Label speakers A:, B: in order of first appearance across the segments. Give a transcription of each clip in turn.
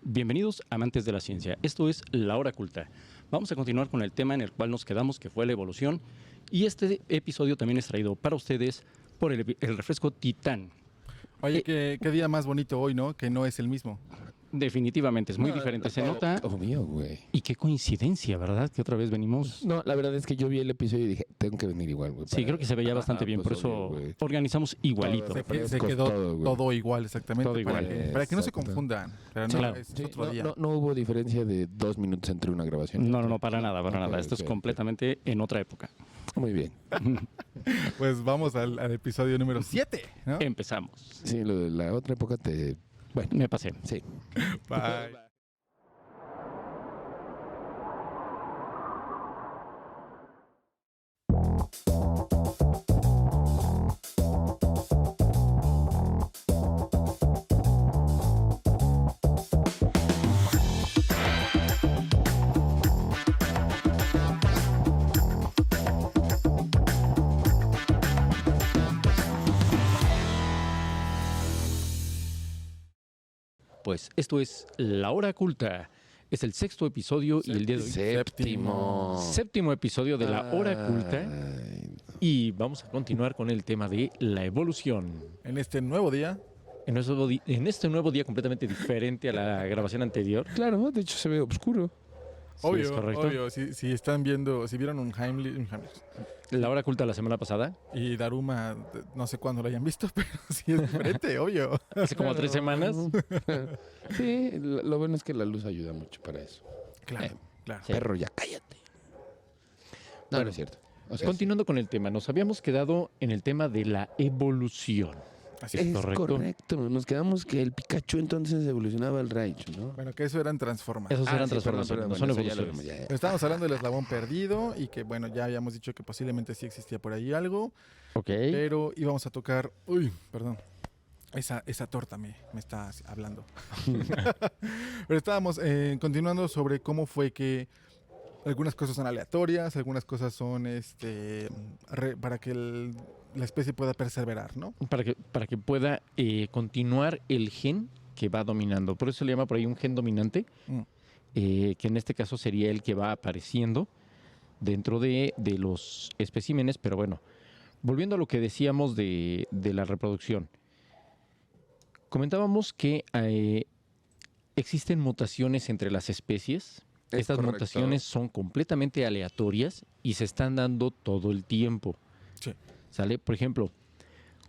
A: Bienvenidos amantes de la ciencia, esto es La Hora Culta. Vamos a continuar con el tema en el cual nos quedamos, que fue la evolución. Y este episodio también es traído para ustedes por el refresco Titán.
B: Oye, qué día más bonito hoy, ¿no? Que no es el mismo.
A: Definitivamente es muy diferente, se nota.
C: Obvio, güey.
A: Y qué coincidencia, ¿verdad? Que otra vez venimos.
C: No, la verdad es que yo vi el episodio y dije, tengo que venir igual, güey.
A: Sí, creo que se veía bastante bien, por
C: pues,
A: eso
C: obvio, güey.
A: organizamos igualito.
B: Se quedó
C: todo, güey.
B: todo igual, exactamente.
A: Todo igual.
B: Para que no se
C: Exactamente.
B: confundan. Pero
A: Sí,
B: no,
A: claro.
B: es
C: Sí,
B: otro día.
C: no hubo diferencia de 2 minutos entre una grabación.
A: No, para nada, para
C: Ok,
A: nada. Esto es
C: ok,
A: completamente en otra época.
C: Muy bien.
B: Pues vamos al episodio número 7, ¿no?
A: Empezamos.
C: Sí, lo de la otra época te... Bueno,
A: Me pasé.
C: sí.
B: Bye.
A: Pues esto es La Hora Culta. Es el sexto episodio y el día de hoy
C: Séptimo.
A: séptimo episodio de La Hora Culta.
C: Ay,
A: Y vamos a continuar con el tema de la evolución.
B: En este nuevo día,
A: En este nuevo día completamente diferente a la grabación anterior.
C: claro, de hecho se ve oscuro.
A: Sí,
B: obvio,
A: es correcto.
B: obvio. Si están viendo, si vieron un Heimlich
A: La Hora Culta la semana pasada,
B: y Daruma, no sé cuándo lo hayan visto, pero sí es diferente, obvio.
A: hace como 3 semanas.
C: Sí, lo bueno es que la luz ayuda mucho para eso.
B: Claro, claro.
A: Sí.
C: Perro, ya cállate. No,
A: Bueno,
C: no es cierto. O sea,
A: Continuando con el tema, nos habíamos quedado en el tema de la evolución.
B: Así
C: es
B: es.
A: correcto.
C: correcto. Nos quedamos que el Pikachu entonces evolucionaba al Raichu, ¿no?
B: Bueno, que eso eran transformaciones.
A: Esos eran
C: sí, perdón,
A: transformaciones, no
C: perdón,
A: son
C: bueno, eso ya lo
A: evoluciones.
C: vemos, ya.
B: Pero estábamos hablando del eslabón perdido y que, bueno, ya habíamos dicho que posiblemente sí existía por ahí algo,
A: Ok.
B: pero íbamos a tocar... Uy, perdón. Esa torta me está hablando. Pero estábamos continuando sobre cómo fue que algunas cosas son aleatorias, algunas cosas son para que la especie pueda perseverar, ¿no?
A: Para que pueda continuar el gen que va dominando. Por eso se le llama por ahí un gen dominante,
B: Mm.
A: que en este caso sería el que va apareciendo dentro de los especímenes. Pero bueno, volviendo a lo que decíamos de la reproducción. Comentábamos que existen mutaciones entre las especies.
C: Es
A: Estas
C: correcto.
A: mutaciones son completamente aleatorias y se están dando todo el tiempo.
B: Sí.
A: ¿Sale? Por ejemplo,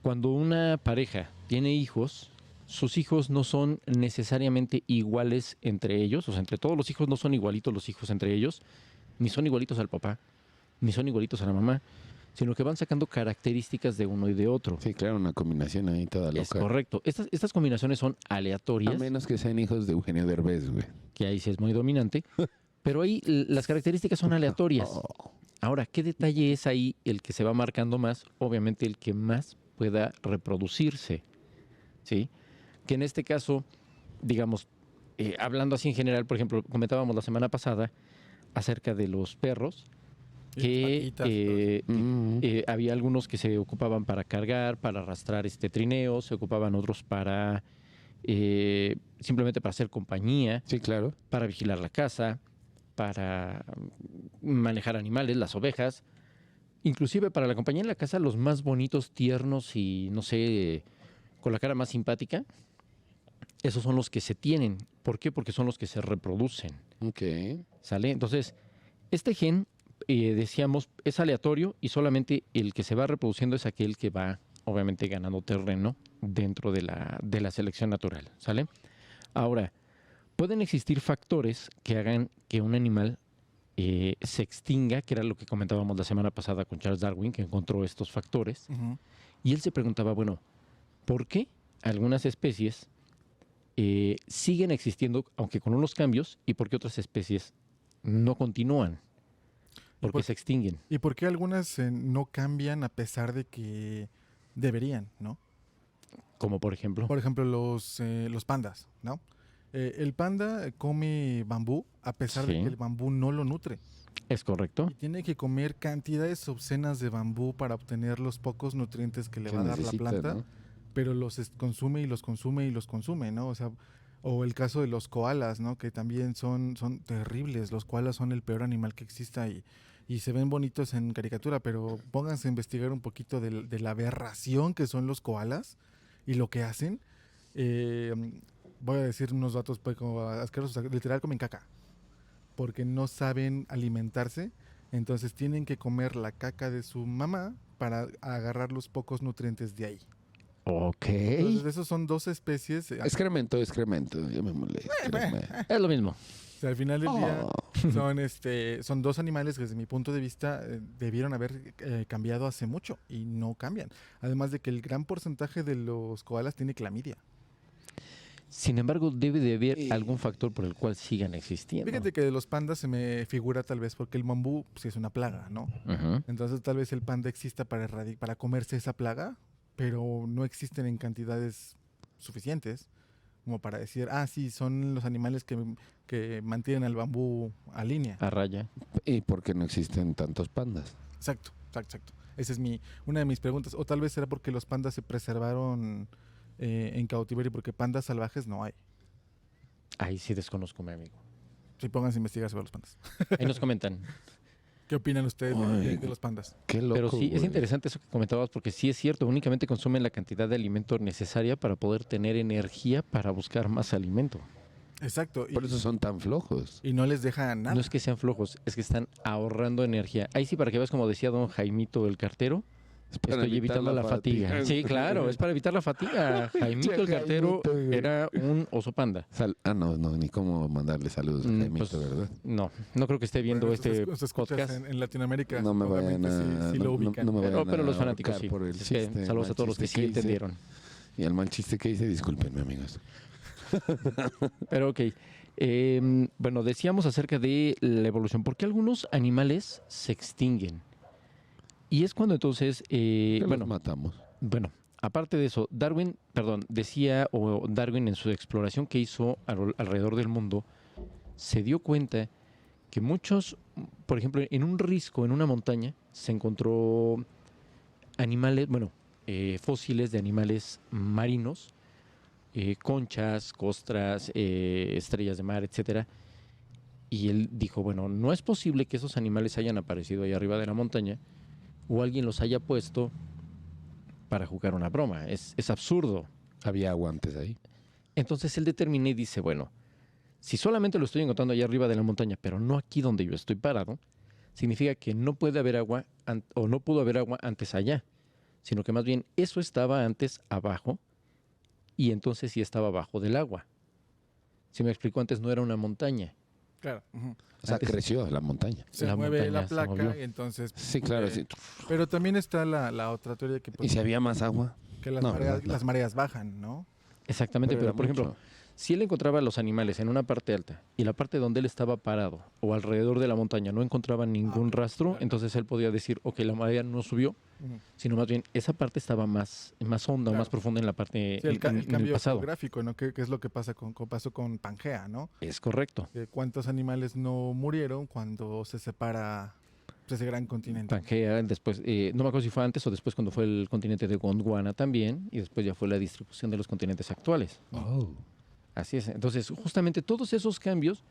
A: cuando una pareja tiene hijos, sus hijos no son necesariamente iguales entre ellos, o sea, entre todos los hijos no son igualitos los hijos entre ellos, ni son igualitos al papá, ni son igualitos a la mamá, sino que van sacando características de uno y de otro.
C: Sí, claro, una combinación ahí toda loca.
A: Es correcto. Estas combinaciones son
C: A
A: aleatorias,
C: menos que sean hijos de Eugenio Derbez, güey.
A: que ahí sí es muy dominante, pero ahí las características son aleatorias.
C: Oh,
A: Ahora, ¿qué detalle es ahí el que se va marcando más? Obviamente el que más pueda reproducirse, ¿sí? Que en este caso, digamos, hablando así en general, por ejemplo, comentábamos la semana pasada acerca de los perros, que
B: Patitas y todo
A: había algunos que se ocupaban para cargar, para arrastrar trineos, se ocupaban otros para simplemente para hacer compañía,
C: sí, claro.
A: para vigilar la casa, para manejar animales, las ovejas, inclusive para la compañía en la casa, los más bonitos, tiernos y, no sé, con la cara más simpática, esos son los que se tienen. ¿Por qué? Porque son los que se reproducen,
C: Ok.
A: ¿sale? Entonces, este gen, decíamos, es aleatorio y solamente el que se va reproduciendo es aquel que va, obviamente, ganando terreno dentro de la selección natural, ¿sale? Ahora, pueden existir factores que hagan que un animal se extinga, que era lo que comentábamos la semana pasada con Charles Darwin, que encontró estos factores.
B: Ujú.
A: Y él se preguntaba, bueno, ¿por qué algunas especies siguen existiendo, aunque con unos cambios, y por qué otras especies no continúan? ¿Por qué se extinguen?
B: ¿Y por qué algunas no cambian a pesar de que deberían, ¿no?
A: Como por ejemplo.
B: Por ejemplo, los pandas, ¿no? El panda come bambú a pesar de
A: Sí.
B: que el bambú no lo nutre.
A: Es correcto.
B: Y tiene que comer cantidades obscenas de bambú para obtener los pocos nutrientes que le
C: Que
B: va a dar la
C: necesita,
B: planta,
C: ¿no?
B: pero consume y los consume y los consume, ¿no? O sea, O el caso de los koalas, ¿no? Que también son terribles. Los koalas son el peor animal que exista y se ven bonitos en caricatura, pero pónganse a investigar un poquito de la aberración que son los koalas y lo que hacen. Eh, Voy a decir unos datos pues, como asquerosos. Literal comen caca, porque no saben alimentarse. Entonces tienen que comer la caca de su mamá para agarrar los pocos nutrientes de ahí.
A: Ok.
B: Entonces, esos son dos especies.
C: Excremento, ya me molesta.
A: Es lo mismo.
B: O sea, al final del día
C: Oh.
B: son dos animales que desde mi punto de vista debieron haber cambiado hace mucho y no cambian. Además de que el gran porcentaje de los koalas tiene clamidia.
A: Sin embargo, debe de haber
C: Y-
A: algún factor por el cual sigan existiendo.
B: Fíjate que de los pandas se me figura tal vez porque el bambú sí es una plaga, ¿no?
A: Ujú.
B: Entonces tal vez el panda exista para comerse esa plaga, pero no existen en cantidades suficientes como para decir, sí, son los animales que mantienen al bambú a línea.
A: A raya.
C: ¿Y por qué no existen tantos pandas?
B: Exacto. Esa es una de mis preguntas. O tal vez será porque los pandas se preservaron en cautiverio, porque pandas salvajes no hay.
A: Ahí sí desconozco, mi amigo.
B: Sí, pónganse a investigar sobre los pandas.
A: Ahí nos comentan.
B: ¿Qué opinan ustedes
C: Ay.
B: de los pandas?
C: Qué loco,
A: Pero sí, es
C: güey.
A: interesante eso que comentabas, porque sí es cierto, únicamente consumen la cantidad de alimento necesaria para poder tener energía para buscar más alimento.
B: Exacto.
C: Por eso son tan flojos.
B: Y no les deja nada.
A: No es que sean flojos, es que están ahorrando energía. Ahí sí, para que veas, como decía don Jaimito el cartero,
C: Es para
A: estoy
C: evitar
A: evitando la fatiga. Sí, claro, es para evitar la fatiga. Jaimito el cartero
C: Jaimito, güey.
A: era un oso panda.
C: No, ni cómo mandarle saludos a Jaimito,
A: Pues,
C: ¿verdad?
A: no creo que esté viendo
B: Bueno,
A: este
B: nos escuchas
A: podcast.
B: en Latinoamérica.
C: No me vayan
B: obviamente
C: a...
B: sí lo ubican.
C: no me vayan
A: Pero
C: a
A: los fanáticos
C: ahorcar
A: sí.
C: por el
A: Es que
C: chiste,
A: saludos a
C: mal
A: todos los que
C: chiste
A: sí
C: hice.
A: entendieron.
C: Y el mal chiste que hice, discúlpenme, amigos.
A: Pero ok. Bueno, decíamos acerca de la evolución. ¿Por qué algunos animales se extinguen? Y es cuando entonces,
C: Que
A: bueno,
C: los matamos.
A: bueno, aparte de eso, Darwin en su exploración que hizo alrededor del mundo, se dio cuenta que muchos, por ejemplo, en un risco, en una montaña, se encontró animales, bueno, fósiles de animales marinos, conchas, costras, estrellas de mar, etcétera. Y él dijo, bueno, no es posible que esos animales hayan aparecido ahí arriba de la montaña o alguien los haya puesto para jugar una broma. Es absurdo.
C: Había aguantes ahí.
A: Entonces él determina y dice, bueno, si solamente lo estoy encontrando allá arriba de la montaña, pero no aquí donde yo estoy parado, significa que no puede haber agua o no pudo haber agua antes allá, sino que más bien eso estaba antes abajo y entonces sí estaba abajo del agua. Si me explico, antes no era una montaña.
B: Claro. Ujú.
C: O sea,
A: Antes-
C: creció la montaña.
B: Se
A: La
B: mueve la
A: montaña se
B: placa
A: movió.
B: y entonces...
C: Sí, claro, sí.
B: Pero también está la otra teoría que,
C: ¿Y si había más agua?
B: que las,
C: No,
B: mareas,
C: ¿verdad? No.
B: las mareas bajan, ¿no?
A: Exactamente, pero
C: era
A: por ejemplo,
C: mucho.
A: si él encontraba a los animales en una parte alta y la parte donde él estaba parado o alrededor de la montaña no encontraba ningún rastro,
B: claro.
A: entonces él podía decir, ok, la marea no subió,
B: Ujú.
A: sino más bien esa parte estaba más honda o
B: Claro.
A: más profunda en la parte
B: Sí, el
A: en el
B: cambio
A: pasado.
B: geográfico, ¿no? Que es lo que pasa pasó con Pangea, ¿no?
A: Es correcto.
B: ¿Cuántos animales no murieron cuando se separa ese gran continente?
A: Pangea, después, no me acuerdo si fue antes o después cuando fue el continente de Gondwana también, y después ya fue la distribución de los continentes actuales.
C: Oh.
A: Así es. Entonces, justamente todos esos cambios,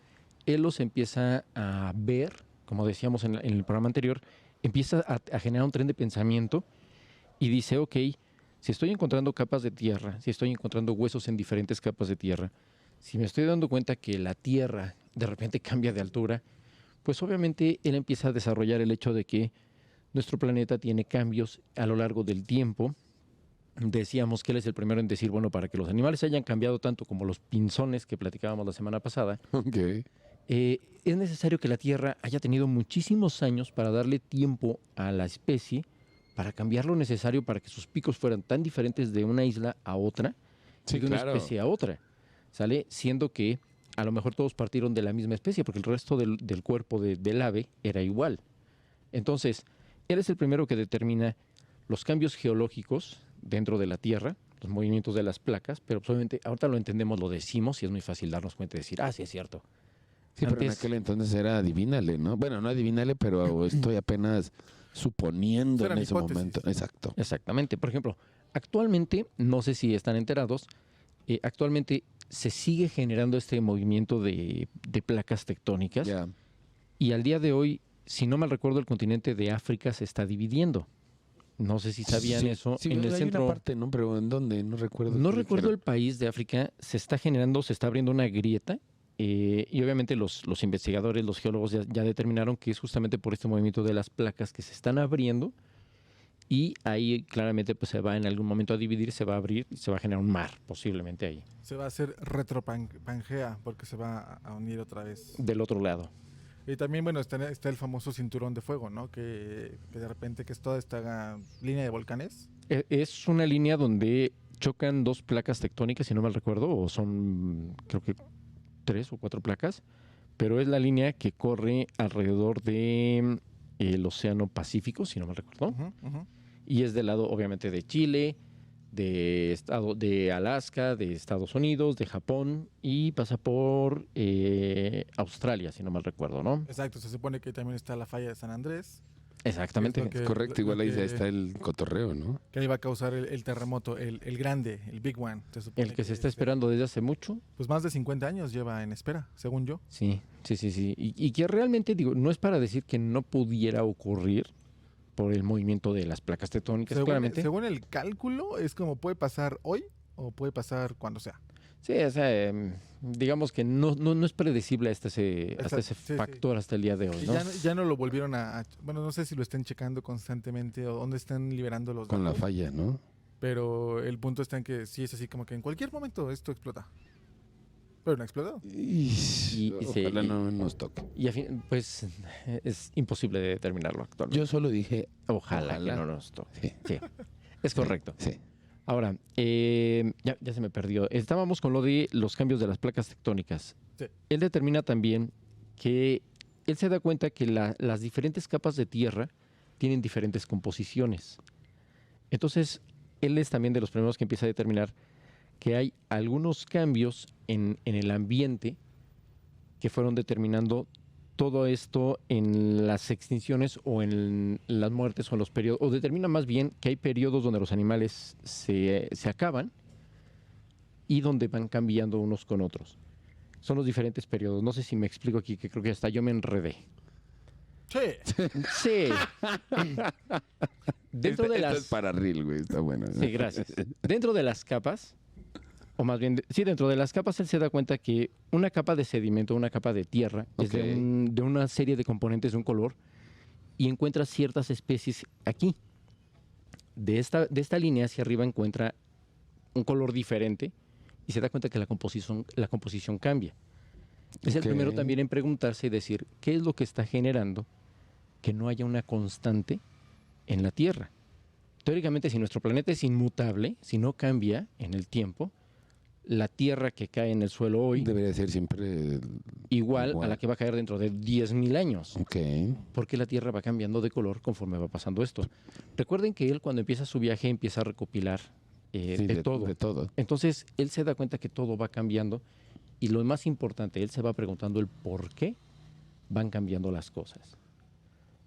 A: él los empieza a ver, como decíamos en el programa anterior, empieza a generar un tren de pensamiento y dice, ok, si estoy encontrando capas de tierra, si estoy encontrando huesos en diferentes capas de tierra, si me estoy dando cuenta que la tierra de repente cambia de altura, pues obviamente él empieza a desarrollar el hecho de que nuestro planeta tiene cambios a lo largo del tiempo. Decíamos que él es el primero en decir, bueno, para que los animales hayan cambiado tanto como los pinzones que platicábamos la semana pasada,
C: Ok.
A: es necesario que la Tierra haya tenido muchísimos años para darle tiempo a la especie para cambiar lo necesario para que sus picos fueran tan diferentes de una isla a otra
C: Sí,
A: y de una
C: claro.
A: especie a otra, ¿sale? Siendo que a lo mejor todos partieron de la misma especie porque el resto del cuerpo del ave era igual. Entonces, él es el primero que determina los cambios geológicos dentro de la Tierra, los movimientos de las placas, pero pues, obviamente ahorita lo entendemos, lo decimos y es muy fácil darnos cuenta y decir, sí es cierto.
C: Sí, pero en
A: Antes-
C: aquel entonces era adivínale, ¿no? Bueno, no adivínale, pero estoy apenas suponiendo
B: Eran
C: en ese
B: hipótesis.
C: momento. Exacto.
A: Exactamente. Por ejemplo, actualmente, no sé si están enterados, actualmente se sigue generando este movimiento de placas tectónicas.
C: Ya.
A: Y al día de hoy, si no mal recuerdo, el continente de África se está dividiendo. No sé si sabían
C: Sí,
A: eso.
C: sí,
A: En el
C: hay
A: centro,
C: una parte, ¿no? Pero ¿en dónde? No recuerdo.
A: no
C: qué
A: recuerdo el
C: dijeron.
A: país de África, se está generando, se está abriendo una grieta. Y obviamente los investigadores, los geólogos ya determinaron que es justamente por este movimiento de las placas que se están abriendo. Y ahí claramente pues, se va en algún momento a dividir, se va a abrir y se va a generar un mar posiblemente ahí,
B: Se va a hacer retropangea porque se va a unir otra vez.
A: del otro lado.
B: Y también, bueno, está el famoso cinturón de fuego, ¿no? Que de repente que es toda esta línea de volcanes.
A: Es una línea donde chocan dos placas tectónicas, si no mal recuerdo, o son creo que 3 o 4 placas, pero es la línea que corre alrededor de el Océano Pacífico, si no mal recuerdo,
B: Ujú, ujú.
A: y es del lado obviamente de Chile, de Alaska, de Estados Unidos, de Japón y pasa por Australia, si no mal recuerdo, ¿no?
B: Exacto, se supone que también está la falla de San Andrés,
A: Exactamente.
B: Es lo
C: Es correcto, igual ahí
B: que-
C: está el cotorreo, ¿no?
B: que ahí va a causar el terremoto, el grande, el big one. Se supone
A: El que se está
B: este,
A: esperando desde hace mucho.
B: Pues más de 50 años lleva en espera, según yo.
A: Sí. Y que realmente, digo, no es para decir que no pudiera ocurrir por el movimiento de las placas tectónicas, claramente.
B: Según el cálculo, es como puede pasar hoy o puede pasar cuando sea.
A: Sí, o sea, digamos que no es predecible hasta ese
B: Exacto, sí, sí.
A: factor hasta el día de hoy,
B: Y
A: ¿no?
B: ya no lo volvieron bueno, no sé si lo estén checando constantemente o dónde están liberando los
C: Con la
B: datos,
C: falla, ¿no?
B: pero el punto está en que sí es así como que en cualquier momento esto explota. Pero no ha explotado.
C: Ojalá no nos toque.
A: Y a fin, pues es imposible de determinarlo actualmente.
C: Yo solo dije,
A: Ojalá que
C: ojalá.
A: no nos toque.
C: sí,
A: Sí, es correcto.
C: sí.
A: Ahora, ya se me perdió. Estábamos con lo de los cambios de las placas tectónicas.
B: Sí.
A: Él determina también que él se da cuenta que las diferentes capas de tierra tienen diferentes composiciones. Entonces, él es también de los primeros que empieza a determinar que hay algunos cambios en el ambiente que fueron determinando todo esto en las extinciones o en las muertes o en los periodos, o determina más bien que hay periodos donde los animales se acaban y donde van cambiando unos con otros. Son los diferentes periodos. No sé si me explico aquí, que creo que hasta yo me enredé.
B: Sí.
A: Sí. Dentro de
C: Esto
A: las...
C: es para reel, güey, está bueno. ¿no?
A: Sí, gracias. Dentro de las capas, o más bien, sí, dentro de las capas él se da cuenta que una capa de sedimento, una capa de tierra, es
C: Ok.
A: de una serie de componentes de un color y encuentra ciertas especies aquí. De esta línea hacia arriba encuentra un color diferente y se da cuenta que la composición cambia. Es el
C: Ok.
A: primero también en preguntarse y decir, ¿qué es lo que está generando que no haya una constante en la Tierra? Teóricamente, si nuestro planeta es inmutable, si no cambia en el tiempo, la Tierra que cae en el suelo hoy,
C: Debería ser siempre
A: igual a
C: igual.
A: la que va a caer dentro de 10.000 años.
C: Ok.
A: Porque la Tierra va cambiando de color conforme va pasando esto. Recuerden que él cuando empieza su viaje empieza a recopilar
C: Sí,
A: de todo.
C: De todo.
A: Entonces, él se da cuenta que todo va cambiando y lo más importante, él se va preguntando el por qué van cambiando las cosas.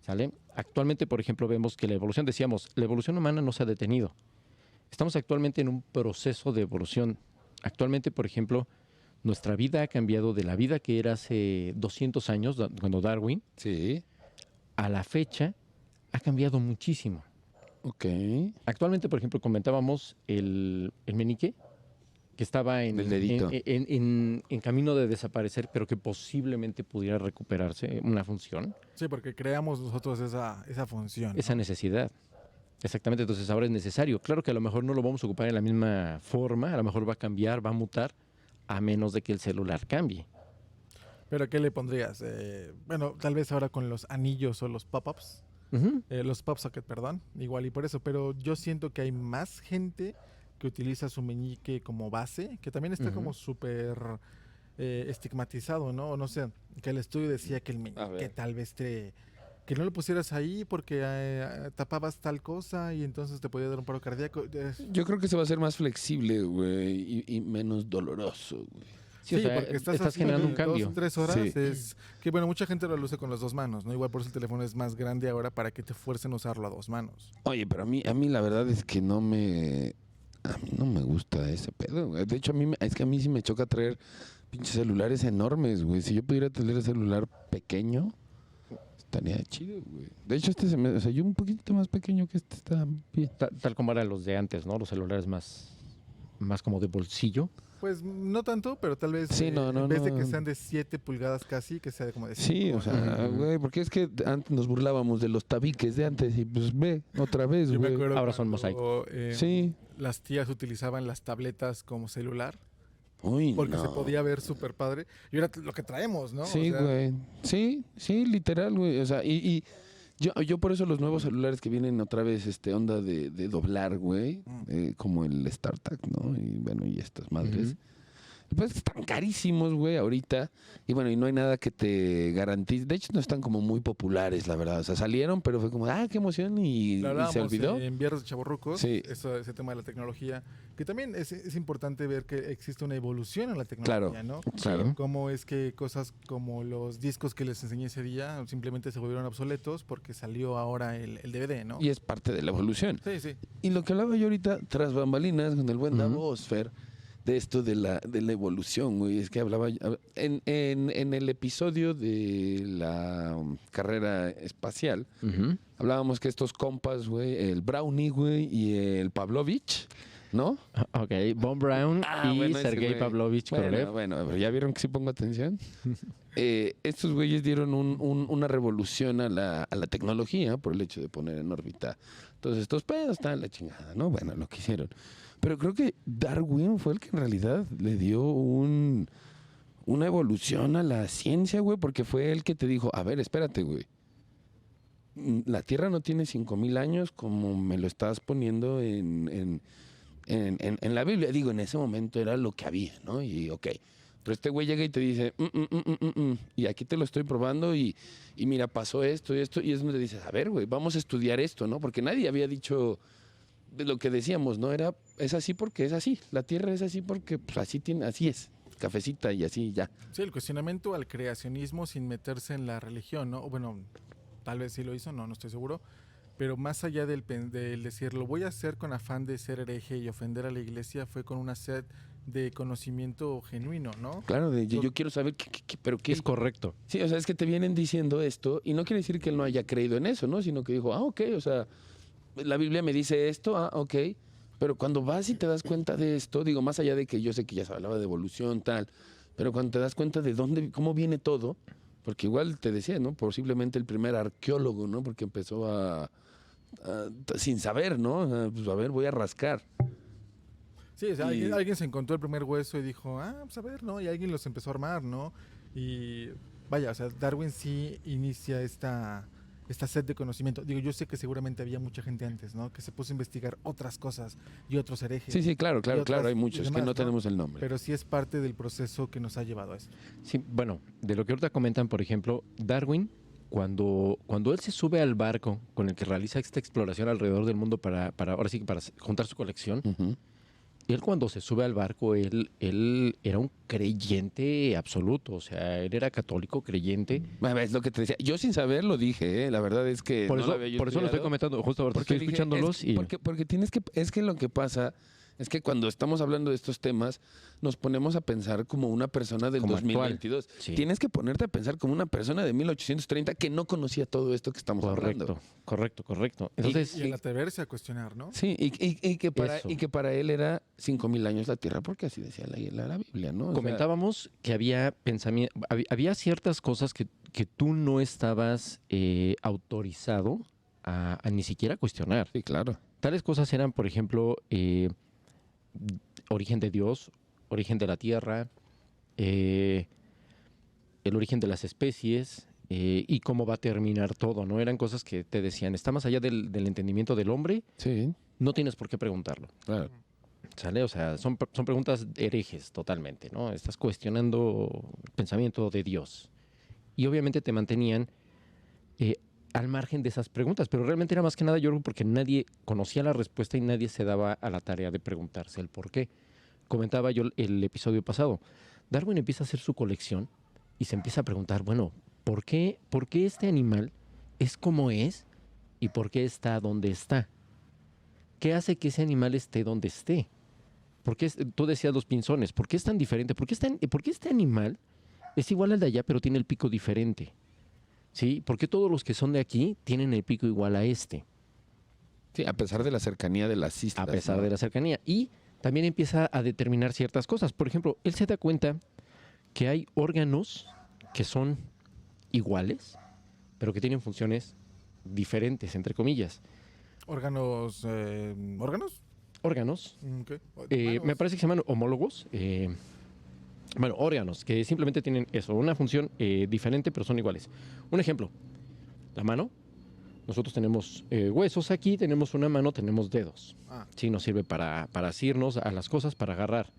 A: ¿Sale? Actualmente, por ejemplo, vemos que la evolución, decíamos, la evolución humana no se ha detenido. Estamos actualmente en un proceso de evolución. Actualmente, por ejemplo, nuestra vida ha cambiado de la vida que era hace 200 años, cuando Darwin,
C: Sí.
A: a la fecha, ha cambiado muchísimo.
C: Ok.
A: Actualmente, por ejemplo, comentábamos el meñique, que estaba
C: El dedito.
A: en camino de desaparecer, pero que posiblemente pudiera recuperarse una función,
B: Sí, porque creamos nosotros esa función, ¿no?
A: esa necesidad. Exactamente, entonces ahora es necesario. Claro que a lo mejor no lo vamos a ocupar en la misma forma, a lo mejor va a cambiar, va a mutar, a menos de que el celular cambie.
B: Pero ¿qué le pondrías? Bueno, tal vez ahora con los anillos o los pop-ups.
A: Ujú.
B: Los pop socket, perdón. Igual y por eso. Pero yo siento que hay más gente que utiliza su meñique como base, que también está
A: Ujú.
B: como súper estigmatizado, ¿no? O no sé, que el estudio decía que el
C: A
B: meñique
C: ver.
B: tal vez que no lo pusieras ahí porque tapabas tal cosa y entonces te podía dar un paro cardíaco.
C: Yo creo que se va a hacer más flexible, güey, y menos doloroso, güey.
A: Sí, o sea,
B: porque
A: estás
B: así
A: generando un
B: 2
A: cambio.
B: o 3 horas.
C: Sí.
B: Es que, bueno, mucha gente lo usa con las 2 manos, ¿no? Igual por eso el teléfono es más grande ahora para que te fuercen a usarlo a 2 manos.
C: Oye, pero a mí la verdad es que no me A mí no me gusta ese pedo, güey. De hecho, es que a mí sí me choca traer pinches celulares enormes, güey. Si yo pudiera tener el celular pequeño, estaría chido, güey. De hecho, o sea, yo un poquito más pequeño que este está bien.
A: Tal como eran los de antes, ¿no? Los celulares más como de bolsillo.
B: Pues no tanto, pero tal vez
C: Sí,
B: en vez de que
C: no.
B: sean de 7 pulgadas casi, que sea de como de 5.
C: Sí, o sea, güey, porque es que antes nos burlábamos de los tabiques de antes y pues ve, otra vez,
B: Yo me
C: güey.
B: acuerdo
A: Ahora son
B: cuando,
A: mosaico.
C: Sí.
B: Las tías utilizaban las tabletas como celular
C: Uy,
B: porque
C: no.
B: se podía ver súper padre. Y ahora lo que traemos, ¿no?
C: Sí,
B: O sea,
C: güey. Sí, literal, güey. O sea, y yo por eso los nuevos celulares que vienen otra vez, onda de doblar, güey, como el StarTAC, ¿no? Y bueno, y estas madres. Pues están carísimos, güey, ahorita. Y bueno, y no hay nada que te garantice. De hecho, no están como muy populares, la verdad. O sea, salieron, pero fue como, qué emoción,
B: lo
C: y
B: hablábamos
C: se olvidó.
B: en Viernes de Chavorrucos,
C: Sí.
B: ese tema de la tecnología, que también es importante ver que existe una evolución en la tecnología, ¿no?
C: Claro.
B: Cómo es que cosas como los discos que les enseñé ese día simplemente se volvieron obsoletos porque salió ahora el DVD, ¿no?
C: Y es parte de la evolución.
B: Sí.
C: Y lo que hablaba yo ahorita, tras bambalinas, con el buen Davos, Fer, de esto de la evolución, güey. Es que hablaba en el episodio de la carrera espacial, hablábamos que estos compas, güey, el Brownie, güey, y el Pavlovich, ¿no?
A: Ok, Von Braun y
C: bueno, ese
A: Sergei
C: güey.
A: Pavlovich Korolev.
C: Bueno, pero ya vieron que sí pongo atención. Estos güeyes dieron una revolución a la tecnología por el hecho de poner en órbita todos estos pedos, están la chingada, ¿no? Bueno, lo que hicieron. Pero creo que Darwin fue el que en realidad le dio una evolución a la ciencia, güey, porque fue el que te dijo, a ver, espérate, güey. La Tierra no tiene 5,000 años como me lo estás poniendo en la Biblia. Digo, en ese momento era lo que había, ¿no? Y ok. Pero este güey llega y te dice, y aquí te lo estoy probando y mira, pasó esto y esto. Y es donde dices, a ver, güey, vamos a estudiar esto, ¿no? Porque nadie había dicho de lo que decíamos, ¿no? Es así porque es así. La Tierra es así porque pues, así es. Cafecita y así ya.
B: Sí, el cuestionamiento al creacionismo sin meterse en la religión, ¿no? Bueno, tal vez sí lo hizo, no estoy seguro. Pero más allá del decir, lo voy a hacer con afán de ser hereje y ofender a la iglesia, fue con una sed de conocimiento genuino, ¿no?
C: Claro, yo quiero saber pero qué
A: Es correcto.
C: Sí, o sea, es que te vienen diciendo esto y no quiere decir que él no haya creído en eso, ¿no? Sino que dijo, ok, o sea, la Biblia me dice esto, ok. Pero cuando vas y te das cuenta de esto, digo, más allá de que yo sé que ya se hablaba de evolución, tal, pero cuando te das cuenta de cómo viene todo, porque igual te decía, ¿no? Posiblemente el primer arqueólogo, ¿no? Porque empezó sin saber, ¿no? Pues a ver, voy a rascar.
B: Sí, o sea, alguien se encontró el primer hueso y dijo, pues a ver, ¿no? Y alguien los empezó a armar, ¿no? Y vaya, o sea, Darwin sí inicia esta sed de conocimiento. Digo, yo sé que seguramente había mucha gente antes, ¿no? Que se puso a investigar otras cosas y otros herejes.
C: Sí, claro, hay muchos
B: demás,
C: que no tenemos el nombre.
B: Pero sí es parte del proceso que nos ha llevado a eso.
A: Sí, bueno, de lo que ahorita comentan, por ejemplo, Darwin, cuando él se sube al barco con el que realiza esta exploración alrededor del mundo ahora sí, para juntar su colección, él cuando se sube al barco, él era un creyente absoluto, o sea, él era católico, creyente.
C: Es lo que te decía. Yo sin saber lo dije, ¿eh? La verdad es que
A: Por
C: no
A: eso,
C: lo había yo
A: por eso lo estoy
C: estudiado.
A: comentando, justo ahorita estoy
C: Dije,
A: escuchándolos y...
C: Porque es que lo que pasa es que cuando estamos hablando de estos temas, nos ponemos a pensar como una persona del
A: Como
C: 2022.
A: actual, sí.
C: Tienes que ponerte a pensar como una persona de 1830 que no conocía todo esto que estamos hablando.
A: Correcto. Entonces,
B: Y el atreverse a cuestionar, ¿no?
C: Sí, y que
A: Eso.
C: para él era 5,000 años la Tierra, porque así decía la Biblia, ¿no? O sea,
A: comentábamos que había pensamiento, había ciertas cosas que tú no estabas autorizado a ni siquiera cuestionar.
C: sí, claro.
A: Tales cosas eran, por ejemplo, origen de Dios, origen de la tierra, el origen de las especies y cómo va a terminar todo, ¿no? Eran cosas que te decían, está más allá del entendimiento del hombre,
C: Sí,
A: no tienes por qué preguntarlo.
C: claro.
A: ¿Sale? O sea, son preguntas herejes totalmente, ¿no? Estás cuestionando el pensamiento de Dios. Y obviamente te mantenían al margen de esas preguntas, pero realmente era más que nada, yo creo, porque nadie conocía la respuesta y nadie se daba a la tarea de preguntarse el por qué. Comentaba yo el episodio pasado, Darwin empieza a hacer su colección y se empieza a preguntar, bueno, ¿por qué este animal es como es y por qué está donde está? ¿Qué hace que ese animal esté donde esté? tú decías los pinzones, ¿por qué es tan diferente? ¿Por qué este animal es igual al de allá, pero tiene el pico diferente? ¿Sí? ¿Por qué todos los que son de aquí tienen el pico igual a este?
C: Sí, a pesar de la cercanía de las islas.
A: A pesar
C: ¿no?
A: de la cercanía. Y también empieza a determinar ciertas cosas. Por ejemplo, él se da cuenta que hay órganos que son iguales, pero que tienen funciones diferentes, entre comillas.
B: ¿Órganos? ¿Órganos?
A: Órganos,
B: ¿Qué?
A: me
B: ¿Humanos?
A: parece que se llaman homólogos. Bueno, órganos, que simplemente tienen eso, una función diferente, pero son iguales. Un ejemplo, la mano. Nosotros tenemos huesos aquí, tenemos una mano, tenemos dedos.
B: Ah,
A: Sí, nos sirve para asirnos a las cosas, para agarrar.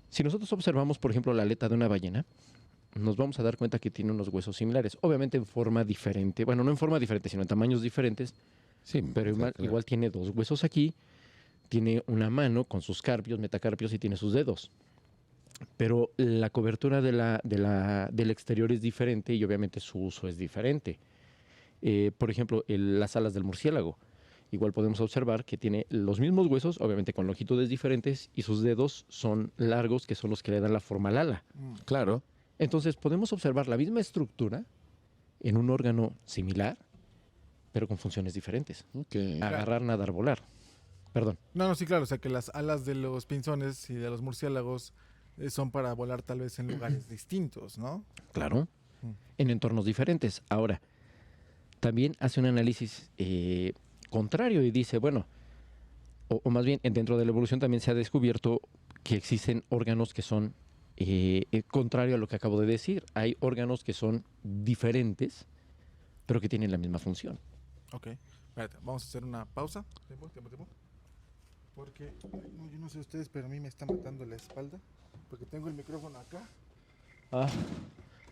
A: Si nosotros observamos, por ejemplo, la aleta de una ballena, nos vamos a dar cuenta que tiene unos huesos similares. Obviamente en forma diferente, bueno, no en forma diferente, sino en tamaños diferentes,
C: Sí,
A: pero igual,
C: exacto.
A: igual tiene dos huesos aquí, tiene una mano con sus carpios, metacarpios y tiene sus dedos. Pero la cobertura del exterior es diferente y obviamente su uso es diferente. Por ejemplo, las alas del murciélago. Igual podemos observar que tiene los mismos huesos, obviamente con longitudes diferentes, y sus dedos son largos, que son los que le dan la forma al ala.
C: Claro.
A: Entonces podemos observar la misma estructura en un órgano similar, pero con funciones diferentes.
C: Ok.
A: Agarrar, nadar, volar. Perdón.
B: no, sí, claro. O sea, que las alas de los pinzones y de los murciélagos son para volar tal vez en lugares distintos, ¿no?
A: Claro.
B: Mm.
A: En entornos diferentes. Ahora, también hace un análisis contrario y dice, bueno, o más bien dentro de la evolución también se ha descubierto que existen órganos que son contrario a lo que acabo de decir. Hay órganos que son diferentes, pero que tienen la misma función.
B: Ok. Espérate, vamos a hacer una pausa. Tiempo. Porque, ay, no, yo no sé ustedes, pero a mí me está matando la espalda. Porque tengo el micrófono acá.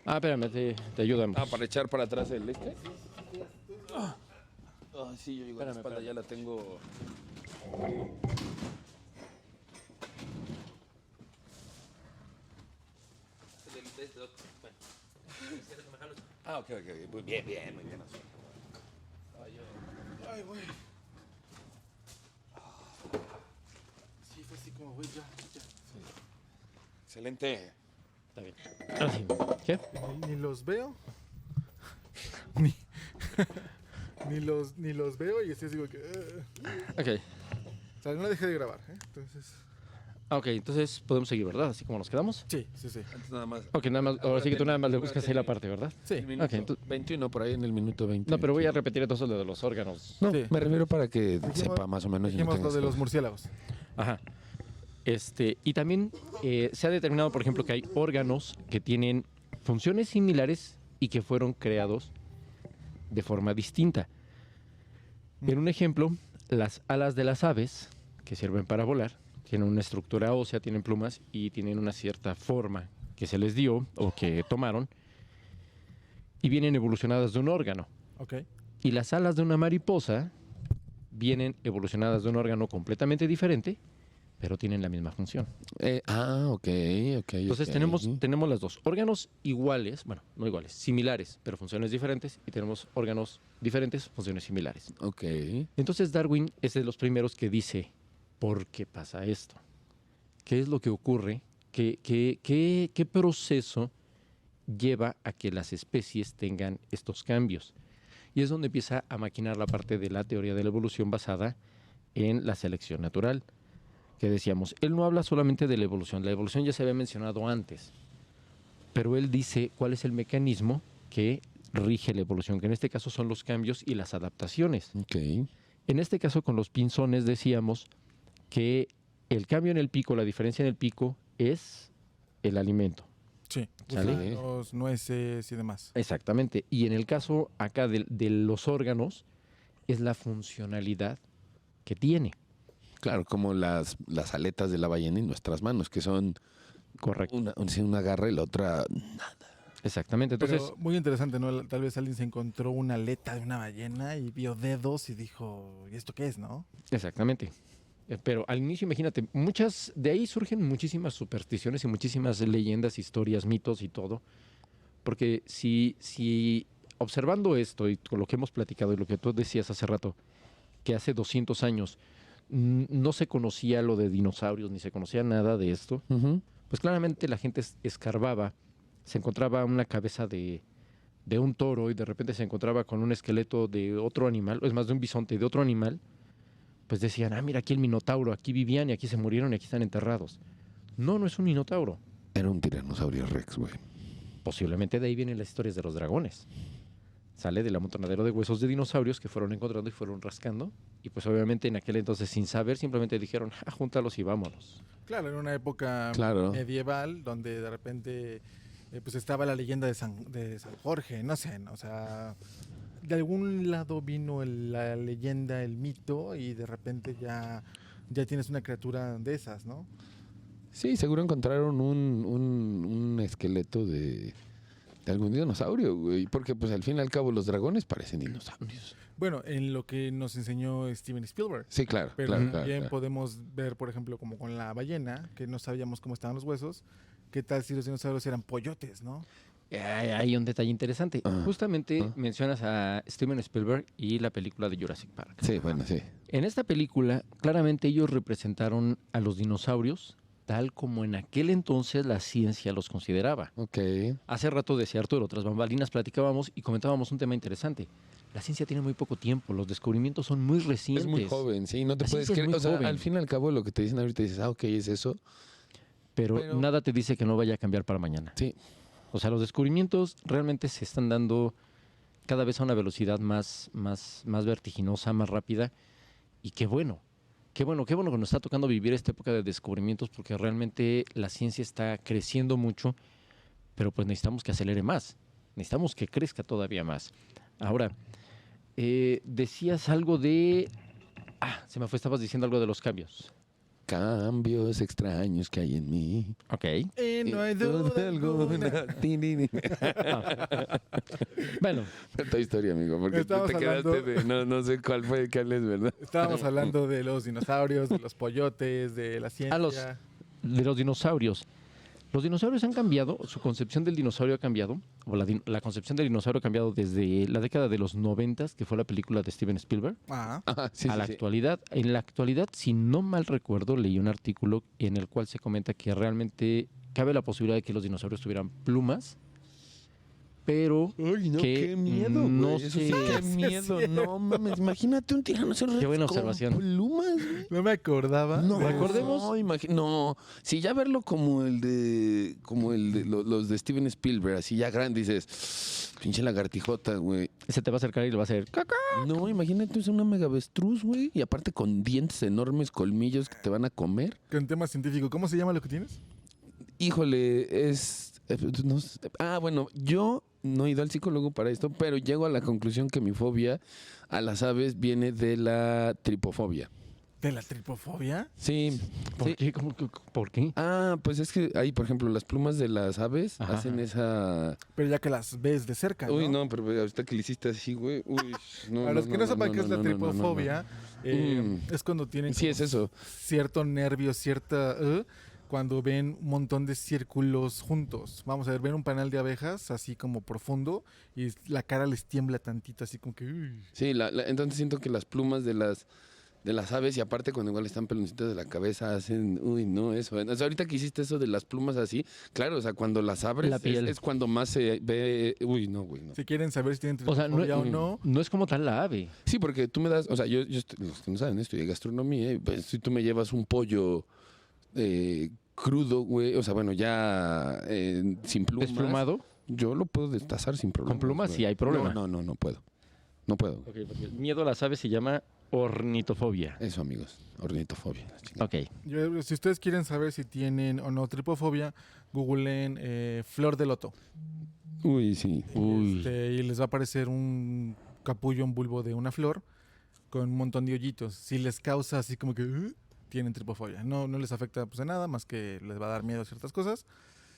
A: Espérame, te ayudamos.
C: Para echar para atrás el este. Sí, yo igual la
A: Espérame,
C: espalda ya la tengo. Ok. Muy bien.
B: Ay, güey. Sí, fue así como, güey, ya.
C: Excelente.
A: Está bien. Ahora sí. ¿Qué?
B: Ni los veo. ni los veo y así digo que...
A: Ok.
B: O sea, no dejé de grabar, ¿eh? Entonces...
A: Ok, entonces podemos seguir, ¿verdad? Así como nos quedamos.
B: Sí.
C: Antes nada más.
A: Ok, nada más. Ahora sí que tú nada más le buscas ahí la parte, ¿verdad?
B: Sí.
C: El minuto
A: Ok, entonces-
C: 21, por ahí en el minuto 20.
A: No, pero voy a repetir entonces lo de los órganos.
C: No,
B: Sí.
C: me refiero para que
B: Dijimos-
C: sepa más o menos. y no
B: Dijimos lo
C: tengas
B: de
C: que-
B: los murciélagos.
A: Ajá. Y también se ha determinado, por ejemplo, que hay órganos que tienen funciones similares y que fueron creados de forma distinta. En un ejemplo, las alas de las aves, que sirven para volar, tienen una estructura ósea, tienen plumas y tienen una cierta forma que se les dio o que tomaron y vienen evolucionadas de un órgano.
B: Ok.
A: Y las alas de una mariposa vienen evolucionadas de un órgano completamente diferente, pero tienen la misma función.
C: Ok.
A: Entonces tenemos las dos. Órganos iguales, bueno, no iguales, similares, pero funciones diferentes. Y tenemos órganos diferentes, funciones similares.
C: Ok.
A: Entonces Darwin es de los primeros que dice, ¿por qué pasa esto? ¿Qué es lo que ocurre? ¿Qué proceso lleva a que las especies tengan estos cambios? Y es donde empieza a maquinar la parte de la teoría de la evolución basada en la selección natural. Que decíamos, él no habla solamente de la evolución ya se había mencionado antes, pero él dice cuál es el mecanismo que rige la evolución, que en este caso son los cambios y las adaptaciones.
C: Ok.
A: En este caso con los pinzones decíamos que el cambio en el pico, la diferencia en el pico es el alimento.
B: Sí.
A: ¿Sale?
B: Los nueces y demás.
A: Exactamente. Y en el caso acá de los órganos es la funcionalidad que tiene.
C: Claro, como las aletas de la ballena en nuestras manos, que son
A: Correcto.
C: una garra y la otra.
A: Exactamente. Entonces,
B: Pero muy interesante, ¿no? Tal vez alguien se encontró una aleta de una ballena y vio dedos y dijo, ¿y esto qué es, no?
A: exactamente. Pero al inicio, imagínate, de ahí surgen muchísimas supersticiones y muchísimas leyendas, historias, mitos y todo. Porque si observando esto y con lo que hemos platicado y lo que tú decías hace rato, que hace 200 años no se conocía lo de dinosaurios, ni se conocía nada de esto,
C: Ujú.
A: pues claramente la gente escarbaba, se encontraba una cabeza de un toro y de repente se encontraba con un esqueleto de otro animal, o es más, de un bisonte de otro animal, pues decían, ah, mira aquí el minotauro, aquí vivían y aquí se murieron y aquí están enterrados. No, no es un minotauro.
C: Era un tiranosaurio Rex, güey.
A: Posiblemente de ahí vienen las historias de los dragones. Sale del amontonadero de huesos de dinosaurios que fueron encontrando y fueron rascando. Y pues obviamente en aquel entonces, sin saber, simplemente dijeron, ah, júntalos y vámonos.
B: Claro, en una época
C: Claro.
B: medieval donde de repente pues estaba la leyenda de San Jorge, no sé, ¿no? O sea, de algún lado vino la leyenda, el mito y de repente ya tienes una criatura de esas, ¿no?
C: Sí, seguro encontraron un esqueleto de algún dinosaurio, güey. Porque, pues, al fin y al cabo, los dragones parecen dinosaurios.
B: Bueno, en lo que nos enseñó Steven Spielberg.
C: Sí, claro.
B: Pero
C: claro,
B: también
C: claro.
B: podemos ver, por ejemplo, como con la ballena, que no sabíamos cómo estaban los huesos. ¿Qué tal si los dinosaurios eran pollotes, no?
A: Hay un detalle interesante.
C: Ah,
A: Justamente
C: ah.
A: mencionas a Steven Spielberg y la película de Jurassic Park.
C: Sí, bueno, sí.
A: En esta película, claramente ellos representaron a los dinosaurios tal como en aquel entonces la ciencia los consideraba.
C: Ok.
A: Hace rato decía Arturo, tras bambalinas platicábamos y comentábamos un tema interesante. La ciencia tiene muy poco tiempo, los descubrimientos son muy recientes.
C: Es muy joven, sí, no te
A: La
C: puedes
A: ciencia es
C: creer.
A: muy
C: O sea,
A: joven.
C: al fin y al cabo, lo que te dicen ahorita dices, ah, ok, es eso.
A: Pero
C: Pero-
A: nada te dice que no vaya a cambiar para mañana.
C: Sí.
A: O sea, los descubrimientos realmente se están dando cada vez a una velocidad más vertiginosa, más rápida. Y qué bueno que nos está tocando vivir esta época de descubrimientos porque realmente la ciencia está creciendo mucho, pero pues necesitamos que acelere más, necesitamos que crezca todavía más. Ahora, decías algo de... Ah, se me fue, estabas diciendo algo de los cambios.
C: Cambios extraños que hay en mí.
A: Ok.
B: No hay duda alguna.
A: Bueno,
C: Tanta historia, amigo, porque tú
B: Estamos
C: te quedaste
B: hablando-
C: de... No sé cuál es, ¿verdad?
B: Estábamos hablando de los dinosaurios, de los pollotes, de la ciencia.
A: de los dinosaurios. Los dinosaurios han cambiado, su concepción del dinosaurio ha cambiado, o la concepción del dinosaurio ha cambiado desde la década de los 90, que fue la película de Steven Spielberg,
B: Ah,
C: Ajá, sí,
A: a
C: sí,
A: la
C: sí.
A: actualidad. En la actualidad, si no mal recuerdo, leí un artículo en el cual se comenta que realmente cabe la posibilidad de que los dinosaurios tuvieran plumas, pero
C: Uy, no,
A: que
C: qué miedo,
A: no
C: güey. Eso sí,
A: sé-
C: qué miedo. No mames, imagínate un tiranosaurio
A: Qué buena
C: con
A: observación.
C: plumas, güey.
B: no me acordaba.
C: No,
A: ¿Recordemos?
C: no, si ya verlo como el de los de Steven Spielberg, así ya grande, dices, pinche lagartijota, güey.
A: se te va a acercar y le va a hacer caca.
C: No, imagínate es una megavestruz, güey, y aparte con dientes enormes, colmillos que te van a comer.
B: Con tema científico, ¿cómo se llama lo que tienes?
C: Híjole, no sé. Bueno, yo no he ido al psicólogo para esto, pero llego a la conclusión que mi fobia a las aves viene de la tripofobia.
B: ¿De la tripofobia?
C: Sí.
A: ¿Por
C: sí.
A: qué? ¿Por qué?
C: Pues es que ahí, por ejemplo, las plumas de las aves
A: Ajá.
C: hacen esa...
B: Pero ya que las ves de cerca,
C: Uy, no, pero ahorita que le hiciste así, güey. Uy, no.
B: Para los que no sepan qué es la
C: no,
B: tripofobia, es cuando tienen
C: Sí,
B: como
C: es eso.
B: cierto nervio, cuando ven un montón de círculos juntos. Vamos a ver, ven un panal de abejas así como profundo y la cara les tiembla tantito, así como que... uy.
C: Sí, entonces siento que las plumas de las aves y aparte cuando igual están peloncitas de la cabeza hacen, uy, no, eso. O sea, ahorita que hiciste eso de las plumas así, claro, o sea, cuando las abres
A: La piel.
C: es cuando más se ve, uy, no, güey, no.
B: Si quieren saber si tienen
A: O sea,
B: tripofobia o no,
A: no es como tal la ave.
C: Sí, porque tú me das, o sea, los que no saben, estudié gastronomía, y pues, si tú me llevas un pollo crudo, güey, o sea, bueno, ya sin plumas.
A: ¿Desplumado?
C: Yo lo puedo destazar sin problema.
A: Con plumas sí hay problema.
C: No puedo. No puedo.
A: Ok, porque el miedo a las aves se llama ornitofobia.
C: Eso, amigos. Ornitofobia. la chingada.
A: Ok.
B: si ustedes quieren saber si tienen o no tripofobia, googleen flor de loto.
C: Uy, sí.
A: Uy.
B: Y les va a aparecer un capullo, un bulbo de una flor con un montón de hoyitos. Si les causa así como que tienen tripofobia. No les afecta pues, de nada, más que les va a dar miedo a ciertas cosas.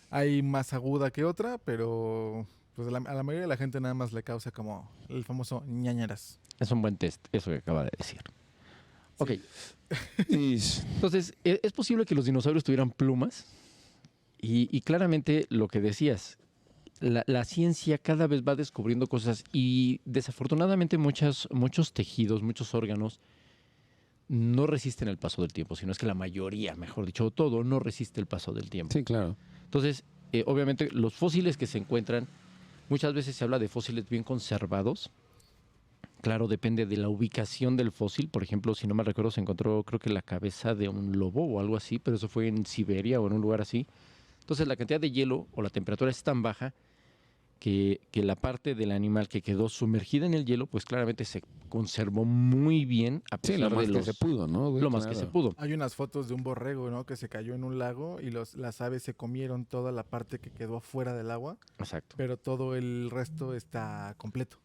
B: Hay más aguda que otra, pero pues a la mayoría de la gente nada más le causa como el famoso ñañaras.
A: Es un buen test, eso que acaba de decir. Ok.
C: Is-
A: Entonces, es posible que los dinosaurios tuvieran plumas y claramente lo que decías, la ciencia cada vez va descubriendo cosas y desafortunadamente muchos tejidos, muchos órganos no resisten el paso del tiempo, sino es que la mayoría, mejor dicho, todo no resiste el paso del tiempo.
C: Sí, claro.
A: Entonces, obviamente, los fósiles que se encuentran, muchas veces se habla de fósiles bien conservados. Claro, depende de la ubicación del fósil. Por ejemplo, si no me recuerdo, se encontró, creo que la cabeza de un lobo o algo así, pero eso fue en Siberia o en un lugar así. Entonces, la cantidad de hielo o la temperatura es tan baja que la parte del animal que quedó sumergida en el hielo, pues claramente se conservó muy bien a
C: Sí,
A: pesar
C: lo
A: de
C: más que
A: los,
C: se pudo, ¿no, güey?
A: lo más que
C: Claro.
A: se pudo.
B: Hay unas fotos de un borrego, ¿no? Que se cayó en un lago y las aves se comieron toda la parte que quedó afuera del agua,
A: Exacto.
B: pero todo el resto está completo,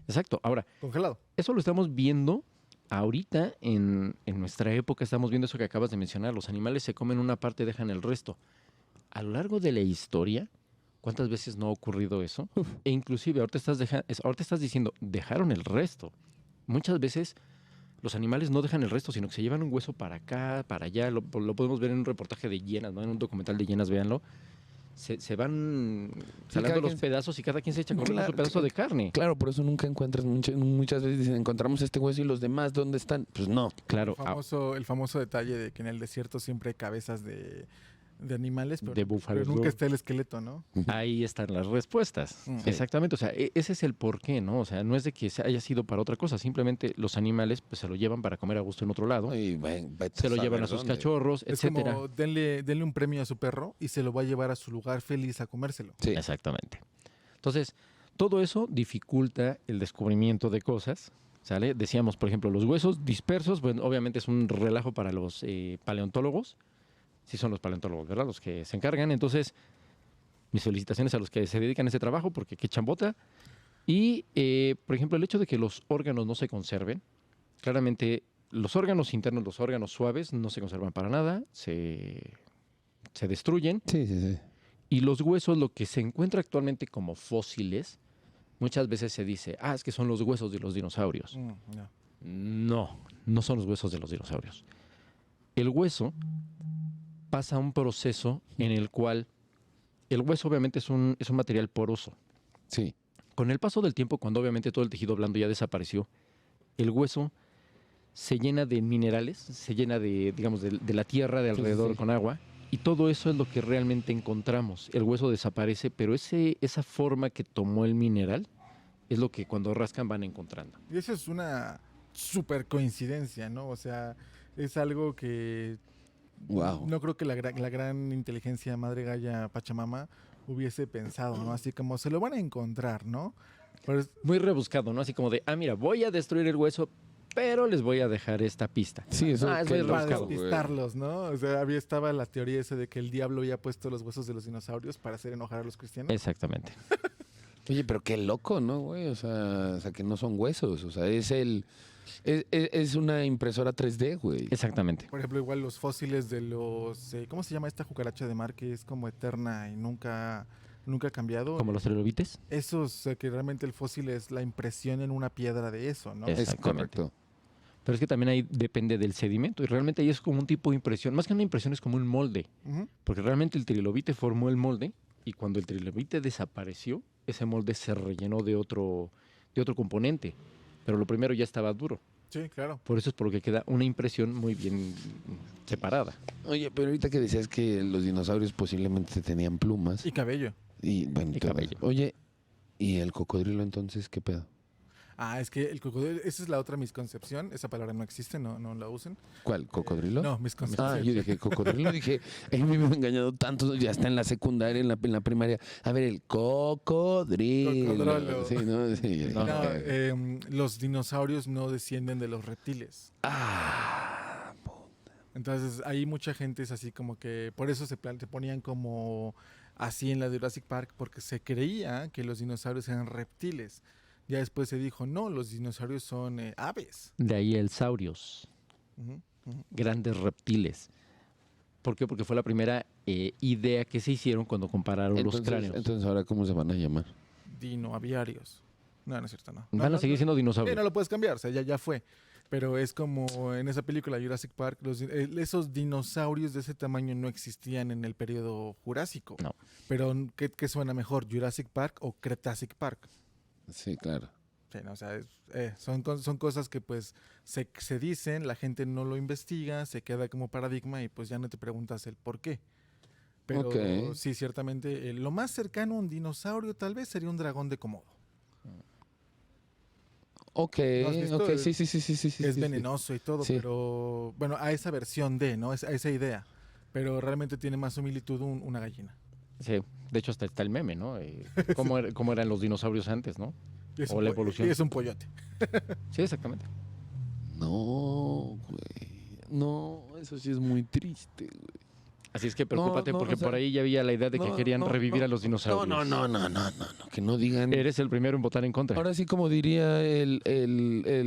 A: Exacto. Ahora,
B: congelado.
A: eso lo estamos viendo ahorita en nuestra época, estamos viendo eso que acabas de mencionar. Los animales se comen una parte y dejan el resto. A lo largo de la historia, ¿cuántas veces no ha ocurrido eso? E inclusive ahorita ahorita estás diciendo, dejaron el resto. Muchas veces los animales no dejan el resto, sino que se llevan un hueso para acá, para allá. Lo podemos ver en un reportaje de hienas, ¿no? En un documental de hienas, véanlo. Se van salando los pedazos y cada quien se echa con
C: Claro,
A: su pedazo de carne.
C: Claro, por eso nunca encuentras, muchas veces dicen, encontramos este hueso y los demás, ¿dónde están? Pues no.
A: Claro,
B: El famoso detalle de que en el desierto siempre hay cabezas de animales, pero,
A: de búfalos.
B: pero nunca está el esqueleto, ¿no?
A: Ahí están las respuestas.
B: Mm.
A: Exactamente. O sea, ese es el porqué, ¿no? O sea, no es de que haya sido para otra cosa. Simplemente los animales pues, se lo llevan para comer a gusto en otro lado.
C: Y vete
A: Se lo llevan
C: saber
A: a sus
C: dónde.
A: cachorros,
B: Es
A: etcétera.
B: como denle un premio a su perro y se lo va a llevar a su lugar feliz a comérselo.
C: Sí.
A: Exactamente. Entonces, todo eso dificulta el descubrimiento de cosas, ¿sale? Decíamos, por ejemplo, los huesos dispersos, bueno, obviamente es un relajo para los paleontólogos. Sí son los paleontólogos, ¿verdad? Los que se encargan. Entonces, mis felicitaciones a los que se dedican a ese trabajo, porque qué chambota. Y, por ejemplo, el hecho de que los órganos no se conserven, claramente los órganos internos, los órganos suaves, no se conservan para nada, se destruyen.
C: Sí, sí, sí.
A: Y los huesos, lo que se encuentra actualmente como fósiles, muchas veces se dice, es que son los huesos de los dinosaurios.
B: No.
A: No son los huesos de los dinosaurios. El hueso pasa un proceso en el cual el hueso obviamente es un material poroso.
C: Sí.
A: Con el paso del tiempo, cuando obviamente todo el tejido blando ya desapareció, el hueso se llena de minerales, se llena de, digamos, de la tierra de alrededor
C: sí.
A: con agua, y todo eso es lo que realmente encontramos. El hueso desaparece, pero esa forma que tomó el mineral es lo que cuando rascan van encontrando.
B: Y eso es una super coincidencia, ¿no? O sea, es algo que
C: Wow.
B: no creo que la gran inteligencia madre Gaia Pachamama hubiese pensado, ¿no? Así como se lo van a encontrar, ¿no? Pero
A: Muy rebuscado, ¿no? Así como de, mira, voy a destruir el hueso, pero les voy a dejar esta pista.
C: Sí, eso
A: Es
C: qué
A: muy
B: para
A: rebuscado.
B: despistarlos, ¿no? O sea, estaba la teoría esa de que el diablo había puesto los huesos de los dinosaurios para hacer enojar a los cristianos.
A: Exactamente.
C: Oye, pero qué loco, ¿no, güey? O sea, que no son huesos. O sea, es una impresora 3D, güey.
A: Exactamente.
B: Por ejemplo, igual los fósiles de los... ¿cómo se llama esta cucaracha de mar que es como eterna y nunca ha cambiado?
A: Como los trilobites.
B: Esos, que realmente el fósil es la impresión en una piedra de eso, ¿no?
A: Es-
C: Es
A: Exactamente.
C: correcto.
A: Pero es que también ahí depende del sedimento y realmente ahí es como un tipo de impresión. Más que una impresión es como un molde.
B: Ujú.
A: Porque realmente el trilobite formó el molde y cuando el trilobite desapareció, ese molde se rellenó de otro componente. Pero lo primero ya estaba duro.
B: Sí, claro.
A: Por eso es por lo que queda una impresión muy bien separada.
C: Oye, pero ahorita que decías que los dinosaurios posiblemente tenían plumas.
B: Y cabello.
C: Y bueno,
A: Y
C: todo
A: cabello.
C: eso. Oye, ¿y el cocodrilo entonces qué pedo?
B: Es que el cocodrilo, esa es la otra misconcepción. Esa palabra no existe, no la usen.
C: ¿Cuál? ¿Cocodrilo?
B: No, misconcepción.
C: Ah, yo dije cocodrilo, dije, a mí me han engañado tanto, ya está en la secundaria, en la primaria. A ver, el cocodrilo.
B: Cocodrilo.
C: Sí, ¿no? Sí,
A: No,
B: No,
C: ok.
B: los dinosaurios no descienden de los reptiles.
C: Ah,
B: Entonces, ahí mucha gente es así como que... Por eso se ponían como así en la Jurassic Park, porque se creía que los dinosaurios eran reptiles. Ya después se dijo, no, los dinosaurios son aves.
A: De ahí el saurios,
B: Ujú, ujú.
A: grandes reptiles. ¿Por qué? Porque fue la primera idea que se hicieron cuando compararon los cráneos.
C: entonces, ¿ahora cómo se van a llamar?
B: Dinoaviarios. No es cierto, no.
A: Van a seguir siendo
B: Sí,
A: dinosaurios.
B: no lo puedes cambiar, o sea, ya fue. Pero es como en esa película Jurassic Park, esos dinosaurios de ese tamaño no existían en el periodo Jurásico.
A: No.
B: Pero, ¿qué suena mejor, Jurassic Park o Cretacic Park?
C: Sí, claro.
B: Sí, no, o sea, son cosas que pues se dicen, la gente no lo investiga, se queda como paradigma y pues ya no te preguntas el por qué. Pero
C: Ok.
B: sí, ciertamente, lo más cercano a un dinosaurio tal vez sería un dragón de Komodo.
C: Ok,
B: ¿No has visto?
C: ok, sí, sí, sí, sí, sí, sí.
B: Es
C: sí.
B: venenoso y todo,
C: Sí.
B: pero bueno, a esa versión de, ¿no? A esa idea. Pero realmente tiene más similitud una gallina.
A: Sí, de hecho hasta está el meme, ¿no? Cómo eran los dinosaurios antes, ¿no?
B: Y es,
A: O
B: un,
A: la
B: po-
A: evolución.
B: y es un pollote.
A: Sí, exactamente.
C: No, güey. No, eso sí es muy triste, güey.
A: Así es que
C: No,
A: preocúpate
C: no,
A: porque
C: o sea,
A: por ahí ya había la idea de que
C: No,
A: querían
C: no,
A: revivir
C: no,
A: a los dinosaurios.
C: no, que no digan.
A: Eres el primero en votar en contra.
C: Ahora sí, como diría el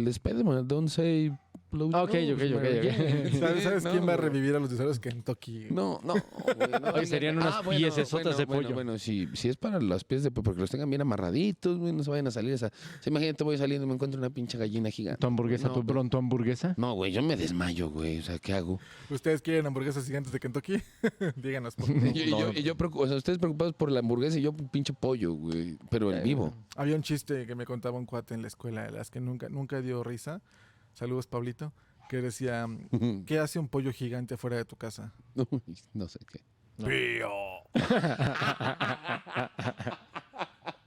C: Spider-Man, don't say
A: Ok, ok, ok, ok.
B: ¿Sabes
C: No,
B: quién va a
C: güey.
B: revivir a los dinosaurios? Kentucky.
C: No, güey, no
A: Oye,
C: digan-
A: serían unas piezesotas de pollo.
C: Bueno, si es para las pies de pollo, porque los tengan bien amarraditos, güey, no se vayan a salir esa. O sea, imagínate, voy saliendo y me encuentro una pinche gallina gigante.
A: ¿Tu hamburguesa,
C: No,
A: tu
C: güey.
A: pronto hamburguesa?
C: No, güey, yo me desmayo, güey. O sea, ¿qué hago?
B: ¿Ustedes quieren hamburguesas gigantes de Kentucky? Díganos. Por favor.
C: O sea, ustedes preocupados por la hamburguesa y yo un pinche pollo, güey. Pero en vivo.
B: Había un chiste que me contaba un cuate en la escuela, de las que nunca dio risa. Saludos, Pablito. Que decía, ¿qué hace un pollo gigante afuera de tu casa?
C: Uy, no sé qué.
A: No.
B: ¡Pío!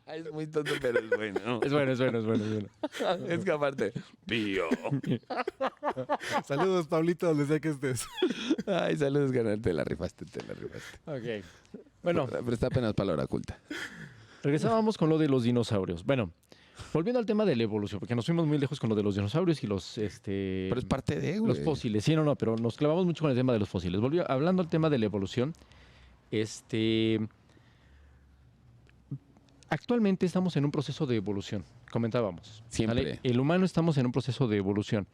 C: Es muy tonto, pero es bueno.
A: Es bueno, es bueno, es bueno, es bueno.
C: Es que aparte, pío.
B: Saludos, Pablito, donde sea que estés.
C: Ay, saludos, canal. Te la rifaste, te la rifaste.
A: Ok. Bueno,
C: Pero está apenas palabra oculta.
A: regresábamos con lo de los dinosaurios. Bueno, volviendo al tema de la evolución, porque nos fuimos muy lejos con lo de los dinosaurios y los,
C: Pero es parte de, güey.
A: los fósiles. Sí, no, pero nos clavamos mucho con el tema de los fósiles. Hablando al tema de la evolución, actualmente estamos en un proceso de evolución, comentábamos.
C: Siempre.
A: ¿Vale? El humano estamos en un proceso de evolución.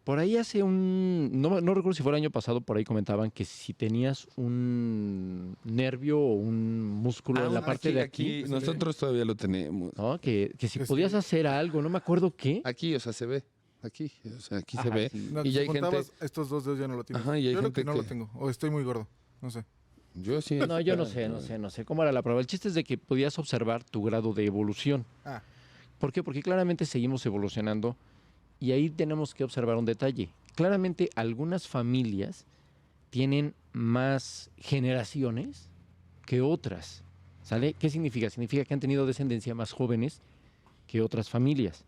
A: Por ahí no recuerdo si fue el año pasado, por ahí comentaban que si tenías un nervio o un músculo en la parte de aquí,
C: nosotros todavía lo tenemos.
A: ¿no? Que si
B: Sí.
A: podías hacer algo, no me acuerdo qué.
C: Aquí, o sea, se ve. Aquí, o sea, aquí se
A: Ajá,
C: ve.
A: sí.
B: No,
C: Y ya hay
B: si
C: gente.
B: contabas, estos dos dedos ya no lo tienes.
C: Ajá, y hay
B: Yo creo
C: gente
B: que no lo
C: que-
B: tengo. O estoy muy gordo. No sé.
C: Yo sí.
A: No, yo no sé cómo era la prueba. El chiste es de que podías observar tu grado de evolución.
B: Ah,
A: ¿Por qué? Porque claramente seguimos evolucionando y ahí tenemos que observar un detalle. Claramente algunas familias tienen más generaciones que otras. ¿Sale? ¿Qué significa? Significa que han tenido descendencia más jóvenes que otras familias.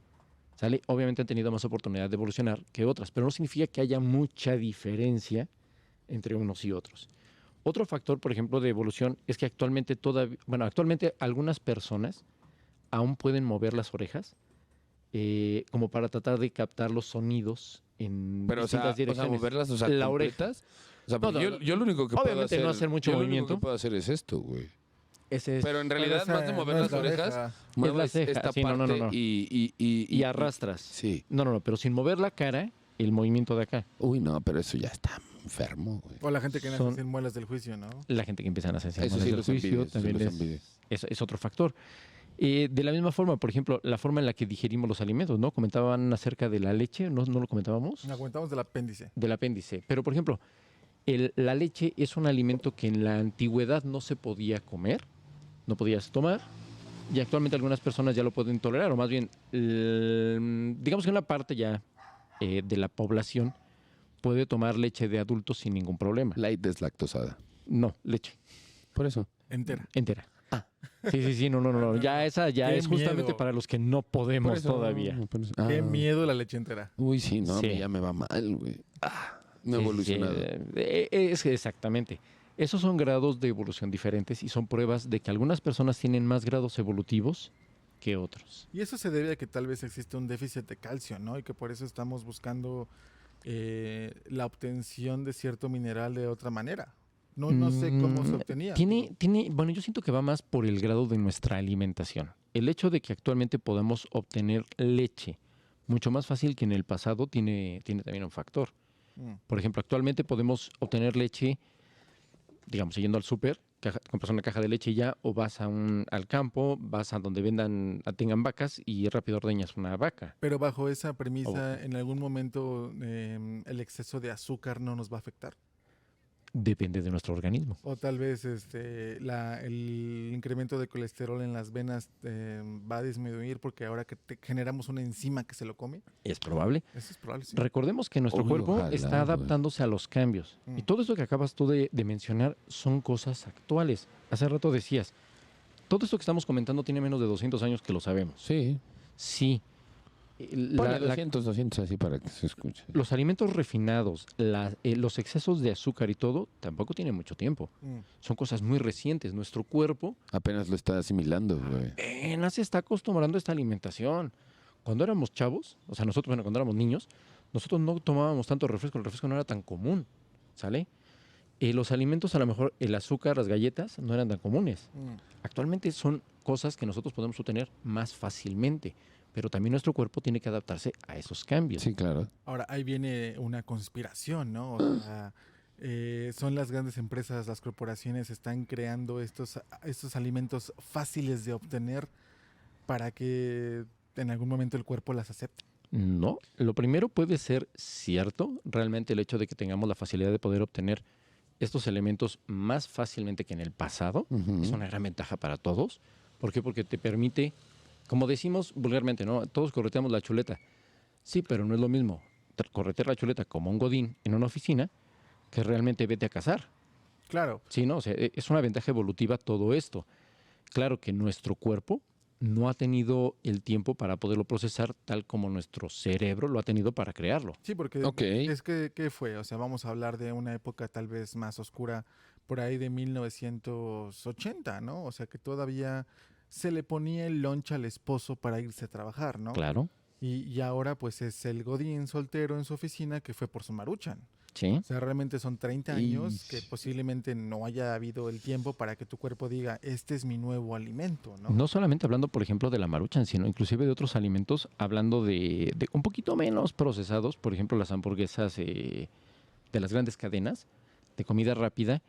A: ¿Sale? Obviamente han tenido más oportunidad de evolucionar que otras, pero no significa que haya mucha diferencia entre unos y otros. Otro factor, por ejemplo, de evolución es que actualmente algunas personas aún pueden mover las orejas como para tratar de captar los sonidos en
C: Pero,
A: distintas direcciones.
C: moverlas, o sea,
A: La oreja.
C: completas. O sea,
A: No,
C: porque
A: no,
C: yo lo único que puedo
A: obviamente
C: hacer.
A: no hacer mucho
C: yo lo único
A: movimiento.
C: que puedo hacer es esto, güey.
A: Ese es-
C: Pero en realidad,
B: esa
C: más de mover
B: no
C: las
B: es la
C: orejas,
B: oreja.
C: muevo
A: la ceja.
C: esta
A: Sí, no,
C: parte
A: no, no.
C: y
A: y arrastras.
C: Sí.
A: No, pero sin mover la cara, el movimiento de acá.
C: Uy, no, pero eso ya está enfermo, güey.
B: O la gente que nace
A: Son-
B: sin muelas del juicio, ¿no?
A: La gente que empiezan a hacer
C: Eso sí
A: del
C: los
A: juicio
C: envidio, eso sí
A: también
C: los envidio.
A: es otro factor. De la misma forma, por ejemplo, la forma en la que digerimos los alimentos, ¿no? Comentaban acerca de la leche, ¿no lo comentábamos?
B: Nos aguantamos del apéndice.
A: Del apéndice. Pero, por ejemplo, la leche es un alimento que en la antigüedad no se podía comer, no podías tomar, y actualmente algunas personas ya lo pueden tolerar, o más bien, digamos que una parte ya de la población puede tomar leche de adultos sin ningún problema.
C: Light deslactosada.
A: No, leche
C: Por eso.
B: Entera.
A: entera. Sí, no. Ya esa ya
B: Qué
A: es justamente
B: miedo.
A: para los que no
C: Por
A: podemos
C: eso,
A: todavía.
C: por eso.
B: Qué
C: Ah.
B: miedo la leche entera.
C: Uy, sí, no, a mí
A: Sí.
C: ya me va mal, güey. No he
A: Sí,
C: evolucionado.
A: es que exactamente. Esos son grados de evolución diferentes y son pruebas de que algunas personas tienen más grados evolutivos que otros.
B: Y eso se debe a que tal vez existe un déficit de calcio, ¿no? Y que por eso estamos buscando la obtención de cierto mineral de otra manera. No sé cómo se obtenía.
A: Bueno, yo siento que va más por el grado de nuestra alimentación. El hecho de que actualmente podamos obtener leche mucho más fácil que en el pasado tiene también un factor.
B: Mm.
A: Por ejemplo, actualmente podemos obtener leche, digamos, yendo al súper, compras una caja de leche y ya, o vas al campo, vas a donde tengan vacas y rápido ordeñas una vaca.
B: Pero bajo esa premisa, en algún momento el exceso de azúcar no nos va a afectar.
A: Depende de nuestro organismo.
B: O tal vez el incremento de colesterol en las venas va a disminuir porque ahora que generamos una enzima que se lo come.
A: Es probable.
B: Eso es probable, sí.
A: Recordemos que nuestro
C: Uy,
A: cuerpo
C: ojalá,
A: está
C: güey.
A: adaptándose a los cambios.
B: Mm.
A: Y todo esto que acabas tú de mencionar son cosas actuales. Hace rato decías, todo esto que estamos comentando tiene menos de 200 años que lo sabemos.
C: Sí.
A: Sí.
C: Ponle 200 así para que se escuche.
A: Los alimentos refinados, los excesos de azúcar y todo, tampoco tienen mucho tiempo.
B: Mm.
A: Son cosas muy recientes. Nuestro cuerpo
C: Apenas lo está asimilando, güey.
A: apenas se está acostumbrando a esta alimentación. Cuando éramos chavos, o sea, nosotros, bueno, cuando éramos niños, nosotros no tomábamos tanto refresco, el refresco no era tan común, ¿sale? Los alimentos, a lo mejor el azúcar, las galletas, no eran tan comunes.
B: Mm.
A: Actualmente son cosas que nosotros podemos obtener más fácilmente, pero también nuestro cuerpo tiene que adaptarse a esos cambios.
C: Sí, claro.
B: Ahora, ahí viene una conspiración, ¿no? O sea, son las grandes empresas, las corporaciones están creando estos alimentos fáciles de obtener para que en algún momento el cuerpo las acepte.
A: No, lo primero puede ser cierto, realmente el hecho de que tengamos la facilidad de poder obtener estos elementos más fácilmente que en el pasado,
C: Ujú.
A: es una gran ventaja para todos. ¿Por qué? Porque te permite, como decimos vulgarmente, ¿no? Todos correteamos la chuleta. Sí, pero no es lo mismo corretear la chuleta como un godín en una oficina que realmente vete a cazar.
B: Claro,
A: Sí, ¿no? O sea, es una ventaja evolutiva todo esto. Claro que nuestro cuerpo no ha tenido el tiempo para poderlo procesar tal como nuestro cerebro lo ha tenido para crearlo.
B: sí, porque
C: Ok.
B: es que, ¿qué fue? O sea, vamos a hablar de una época tal vez más oscura, por ahí de 1980, ¿no? O sea, que todavía se le ponía el lunch al esposo para irse a trabajar, ¿no?
A: Claro,
B: Y ahora pues es el godín soltero en su oficina que fue por su maruchan.
A: sí.
B: O sea, realmente son 30 años que
C: Ish.
B: posiblemente no haya habido el tiempo para que tu cuerpo diga, este es mi nuevo alimento, ¿no?
A: No solamente hablando, por ejemplo, de la maruchan, sino inclusive de otros alimentos, hablando de un poquito menos procesados, por ejemplo, las hamburguesas de las grandes cadenas de comida rápida.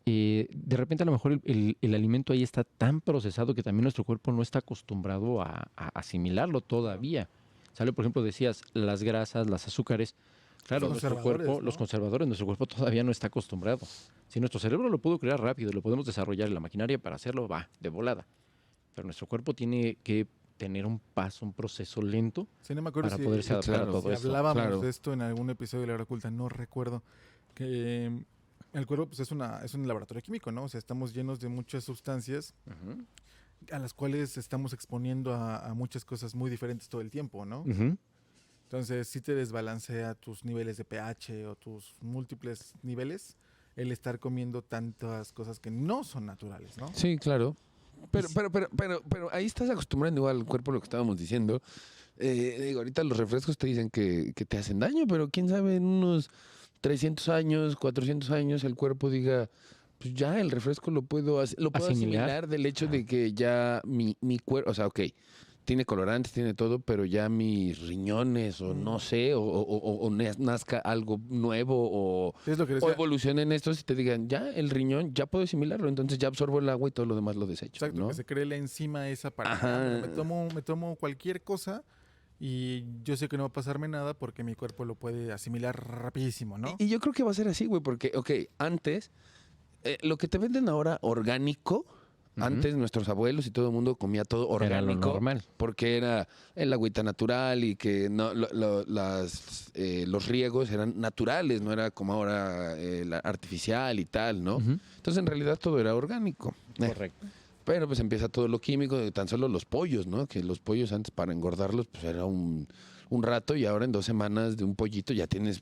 A: De repente a lo mejor el alimento ahí está tan procesado que también nuestro cuerpo no está acostumbrado a asimilarlo todavía. ¿Sale? Por ejemplo, decías las grasas, las azúcares. Claro,
B: Los
A: nuestro
B: conservadores,
A: cuerpo,
B: ¿no?
A: los conservadores, nuestro cuerpo todavía no está acostumbrado. Si nuestro cerebro lo pudo crear rápido, lo podemos desarrollar en la maquinaria para hacerlo, va, de volada. Pero nuestro cuerpo tiene que tener un paso, un proceso lento
B: Sí, no me acuerdo
A: para
B: si,
A: poderse adaptar
C: claro,
A: a todo
B: si
A: esto.
B: hablábamos
C: claro.
B: de esto en algún episodio de La Hora Oculta, no recuerdo, que el cuerpo pues, es un laboratorio químico, ¿no? O sea, estamos llenos de muchas sustancias
A: Ujú,
B: a las cuales estamos exponiendo a muchas cosas muy diferentes todo el tiempo, ¿no?
A: ujú.
B: Entonces, si te desbalancea tus niveles de pH o tus múltiples niveles el estar comiendo tantas cosas que no son naturales, ¿no?
C: Sí, claro. Pero ahí estás acostumbrando igual al cuerpo lo que estábamos diciendo. Digo, ahorita los refrescos te dicen que te hacen daño, pero quién sabe, en unos 300 años, 400 años, el cuerpo diga, pues ya el refresco lo puedo
A: Asimilar.
C: asimilar del hecho de que ya mi cuerpo, o sea, ok, tiene colorantes, tiene todo, pero ya mis riñones o no sé, o nazca algo nuevo o
B: Es lo que
C: o
B: decía.
C: evolucionen estos y te digan, ya el riñón, ya puedo asimilarlo, entonces ya absorbo el agua y todo lo demás lo desecho,
B: Exacto,
C: ¿no?
B: que se cree la enzima esa para
C: Ajá.
B: me tomo cualquier cosa y yo sé que no va a pasarme nada porque mi cuerpo lo puede asimilar rapidísimo, ¿no?
C: Y yo creo que va a ser así, güey, porque, ok, antes, lo que te venden ahora orgánico,
A: Ujú.
C: antes nuestros abuelos y todo el mundo comía todo
A: Era lo
C: orgánico.
A: normal.
C: Porque era el agüita natural y que no, los riegos eran naturales, no era como ahora la artificial y tal, ¿no?
A: Ujú.
C: Entonces en realidad todo era orgánico.
A: Correcto.
C: Pero pues empieza todo lo químico, tan solo los pollos, ¿no? Que los pollos antes para engordarlos pues era un rato y ahora en 2 semanas de un pollito ya tienes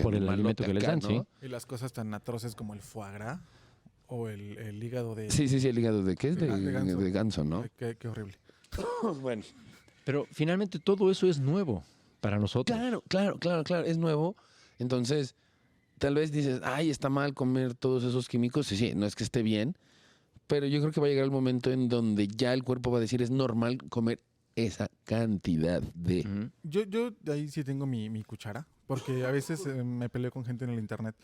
A: Por el
C: animalote
A: alimento que les
C: acá,
A: dan, sí.
B: Y las cosas tan atroces como el foie gras o el hígado de...
C: Sí, el hígado de qué es
B: De ganso.
C: ¿no?
B: Qué horrible.
C: Bueno.
A: Pero finalmente todo eso es nuevo para nosotros.
C: Claro, es nuevo. Entonces, tal vez dices, ay, está mal comer todos esos químicos. Sí, no es que esté bien, pero yo creo que va a llegar el momento en donde ya el cuerpo va a decir, es normal comer esa cantidad de...
A: Ujú.
B: Yo ahí sí tengo mi cuchara, porque a veces me peleo con gente en el internet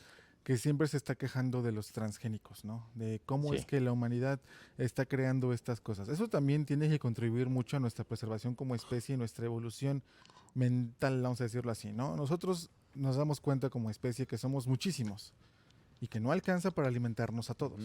B: que siempre se está quejando de los transgénicos, ¿no? De cómo
A: Sí.
B: es que la humanidad está creando estas cosas. Eso también tiene que contribuir mucho a nuestra preservación como especie y nuestra evolución mental, vamos a decirlo así, ¿no? Nosotros nos damos cuenta como especie que somos muchísimos y que no alcanza para alimentarnos a todos.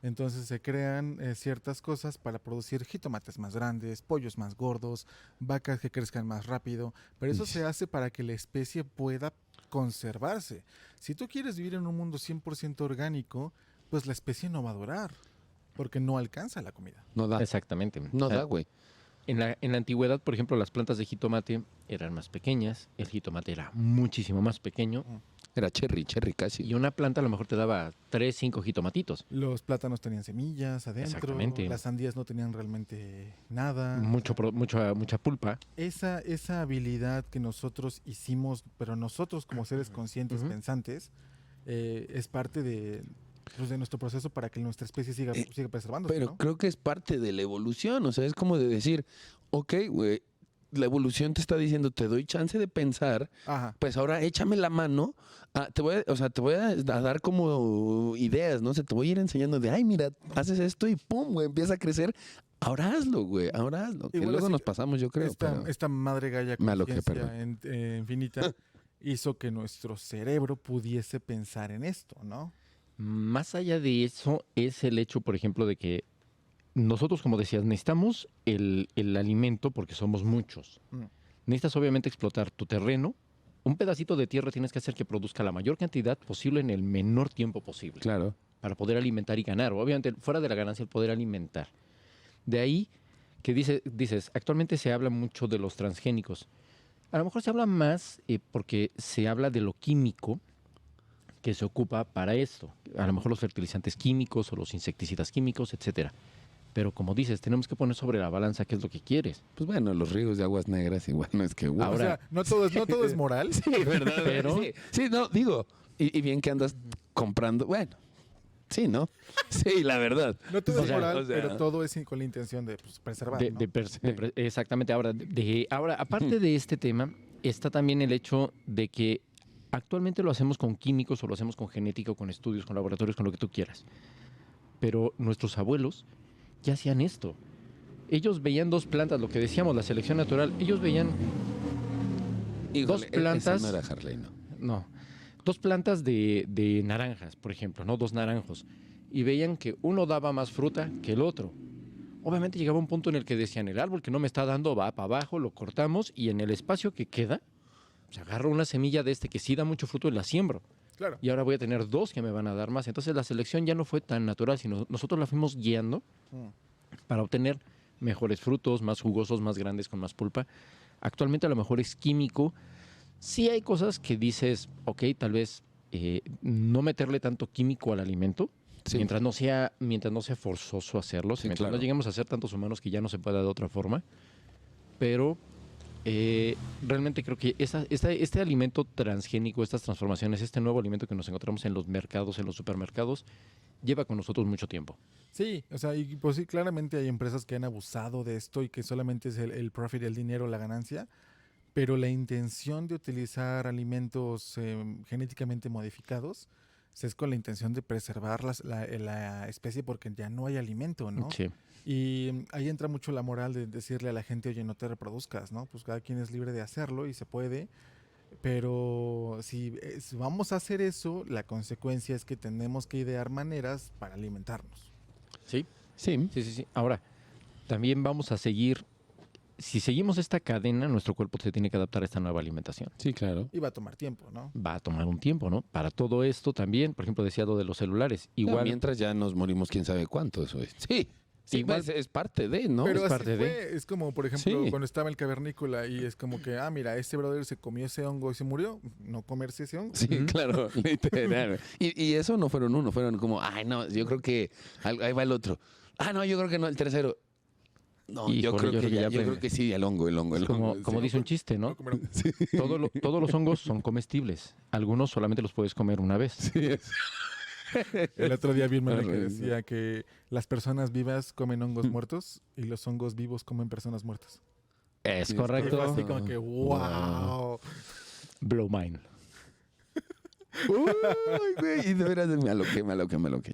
B: Entonces se crean ciertas cosas para producir jitomates más grandes, pollos más gordos, vacas que crezcan más rápido, pero eso se hace para que la especie pueda conservarse. Si tú quieres vivir en un mundo 100% orgánico, pues la especie no va a durar, porque no alcanza la comida.
C: No da.
A: Exactamente.
C: No
A: O sea,
C: da, güey.
A: en la antigüedad, por ejemplo, las plantas de jitomate eran más pequeñas, el jitomate era muchísimo más pequeño
C: Era cherry casi.
A: y una planta a lo mejor te daba 3, 5 jitomatitos.
B: Los plátanos tenían semillas adentro,
A: Exactamente.
B: las sandías no tenían realmente nada.
A: Mucha pulpa.
B: Esa habilidad que nosotros hicimos, pero nosotros como seres conscientes,
A: Ujú.
B: pensantes, es parte de nuestro proceso para que nuestra especie siga preservándose,
C: Pero
B: ¿no?
C: creo que es parte de la evolución. O sea, es como de decir, ok, güey, la evolución te está diciendo, te doy chance de pensar,
B: Ajá.
C: pues ahora échame la mano. Te voy a dar como ideas, ¿no? O sea, te voy a ir enseñando de, ay, mira, haces esto y pum, güey, empieza a crecer. Ahora hazlo, güey, ahora hazlo. Que
B: Igual
C: luego
B: así,
C: nos pasamos, yo creo. pero-
B: Esta madre galla
C: Malo que,
B: conciencia infinita hizo que nuestro cerebro pudiese pensar en esto, ¿no?
A: Más allá de eso es el hecho, por ejemplo, de que nosotros, como decías, necesitamos el alimento porque somos muchos.
B: Mm.
A: Necesitas obviamente explotar tu terreno. Un pedacito de tierra tienes que hacer que produzca la mayor cantidad posible en el menor tiempo posible
C: Claro.
A: para poder alimentar y ganar. Obviamente, fuera de la ganancia, el poder alimentar. De ahí que dices, actualmente se habla mucho de los transgénicos. A lo mejor se habla más porque se habla de lo químico que se ocupa para esto. A lo mejor los fertilizantes químicos o los insecticidas químicos, etcétera. Pero como dices, tenemos que poner sobre la balanza qué es lo que quieres.
C: Pues bueno, los ríos de aguas negras igual no es que... wow.
B: O sea, no todo es moral.
C: Sí, ¿verdad?
A: Pero-
C: Sí, no, digo, y bien que andas comprando, bueno, sí, ¿no? Sí, la verdad.
B: No todo
A: O
B: es
A: sea,
B: moral,
C: o sea-
B: pero todo es con la intención de preservar, ¿no?
A: Exactamente. Ahora, aparte de este tema, está también el hecho de que actualmente lo hacemos con químicos o lo hacemos con genética o con estudios, con laboratorios, con lo que tú quieras. Pero nuestros abuelos ya hacían esto. Ellos veían dos plantas, lo que decíamos, la selección natural. Ellos veían
C: Híjole,
A: plantas-
C: esa no era Harley, ¿no?
A: No. Dos plantas de naranjas, por ejemplo, ¿no? Dos naranjos. Y veían que uno daba más fruta que el otro. Obviamente llegaba un punto en el que decían, el árbol que no me está dando va para abajo, lo cortamos y en el espacio que queda, pues agarro una semilla de este que sí da mucho fruto y la siembro.
B: Claro.
A: Y ahora voy a tener dos que me van a dar más. Entonces la selección ya no fue tan natural, sino nosotros la fuimos guiando
B: Mm.
A: para obtener mejores frutos, más jugosos, más grandes, con más pulpa. Actualmente a lo mejor es químico. Sí hay cosas que dices, ok, tal vez no meterle tanto químico al alimento,
C: Sí.
A: mientras no sea forzoso hacerlo,
C: Sí,
A: mientras
C: claro.
A: no lleguemos a ser tantos humanos que ya no se pueda de otra forma. Pero realmente creo que este alimento transgénico, estas transformaciones, este nuevo alimento que nos encontramos en los mercados, en los supermercados, lleva con nosotros mucho tiempo.
B: Sí, o sea, y pues sí, claramente hay empresas que han abusado de esto y que solamente es el profit, el dinero, la ganancia, pero la intención de utilizar alimentos genéticamente modificados es con la intención de preservar la especie porque ya no hay alimento, ¿no?
A: Sí.
B: Y ahí entra mucho la moral de decirle a la gente, oye, no te reproduzcas, ¿no? Pues cada quien es libre de hacerlo y se puede, pero si vamos a hacer eso, la consecuencia es que tenemos que idear maneras para alimentarnos.
A: Sí,
C: Sí.
A: sí. Ahora, también vamos a seguir, si seguimos esta cadena, nuestro cuerpo se tiene que adaptar a esta nueva alimentación.
C: Sí, claro.
B: Y va a tomar tiempo, ¿no?
A: Va a tomar un tiempo, ¿no? Para todo esto también, por ejemplo, decía lo de los celulares. Igual,
C: Mientras ya nos morimos quién sabe cuánto, eso es. Sí. Sí,
A: Igual-
C: pues, es parte de, ¿no?
B: Pero
A: es
B: así
A: parte
B: fue, es como, por ejemplo,
C: Sí.
B: cuando estaba el cavernícola y es como que, mira, ese brother se comió ese hongo y se murió, no comerse ese hongo.
C: Sí, claro, literal. Y eso no fueron uno, fueron como, ay, no, yo creo que ahí va el otro. No, yo creo que no, el tercero. No,
A: Híjole,
C: yo creo que
A: ya
C: yo creo
A: aprendí.
C: que sí, el hongo.
A: es como
C: sí.
A: dice un chiste, ¿no?
B: No comieron.
A: Todos los hongos son comestibles. Algunos solamente los puedes comer una vez.
C: Sí, es-
B: El otro día vi un meme que
C: Horrible.
B: decía que las personas vivas comen hongos muertos y los hongos vivos comen personas muertas.
A: Es
C: Sí,
B: Y fue
A: correcto.
B: así como que, wow.
A: Blow mind.
C: Uy, güey, y de veras me aloqué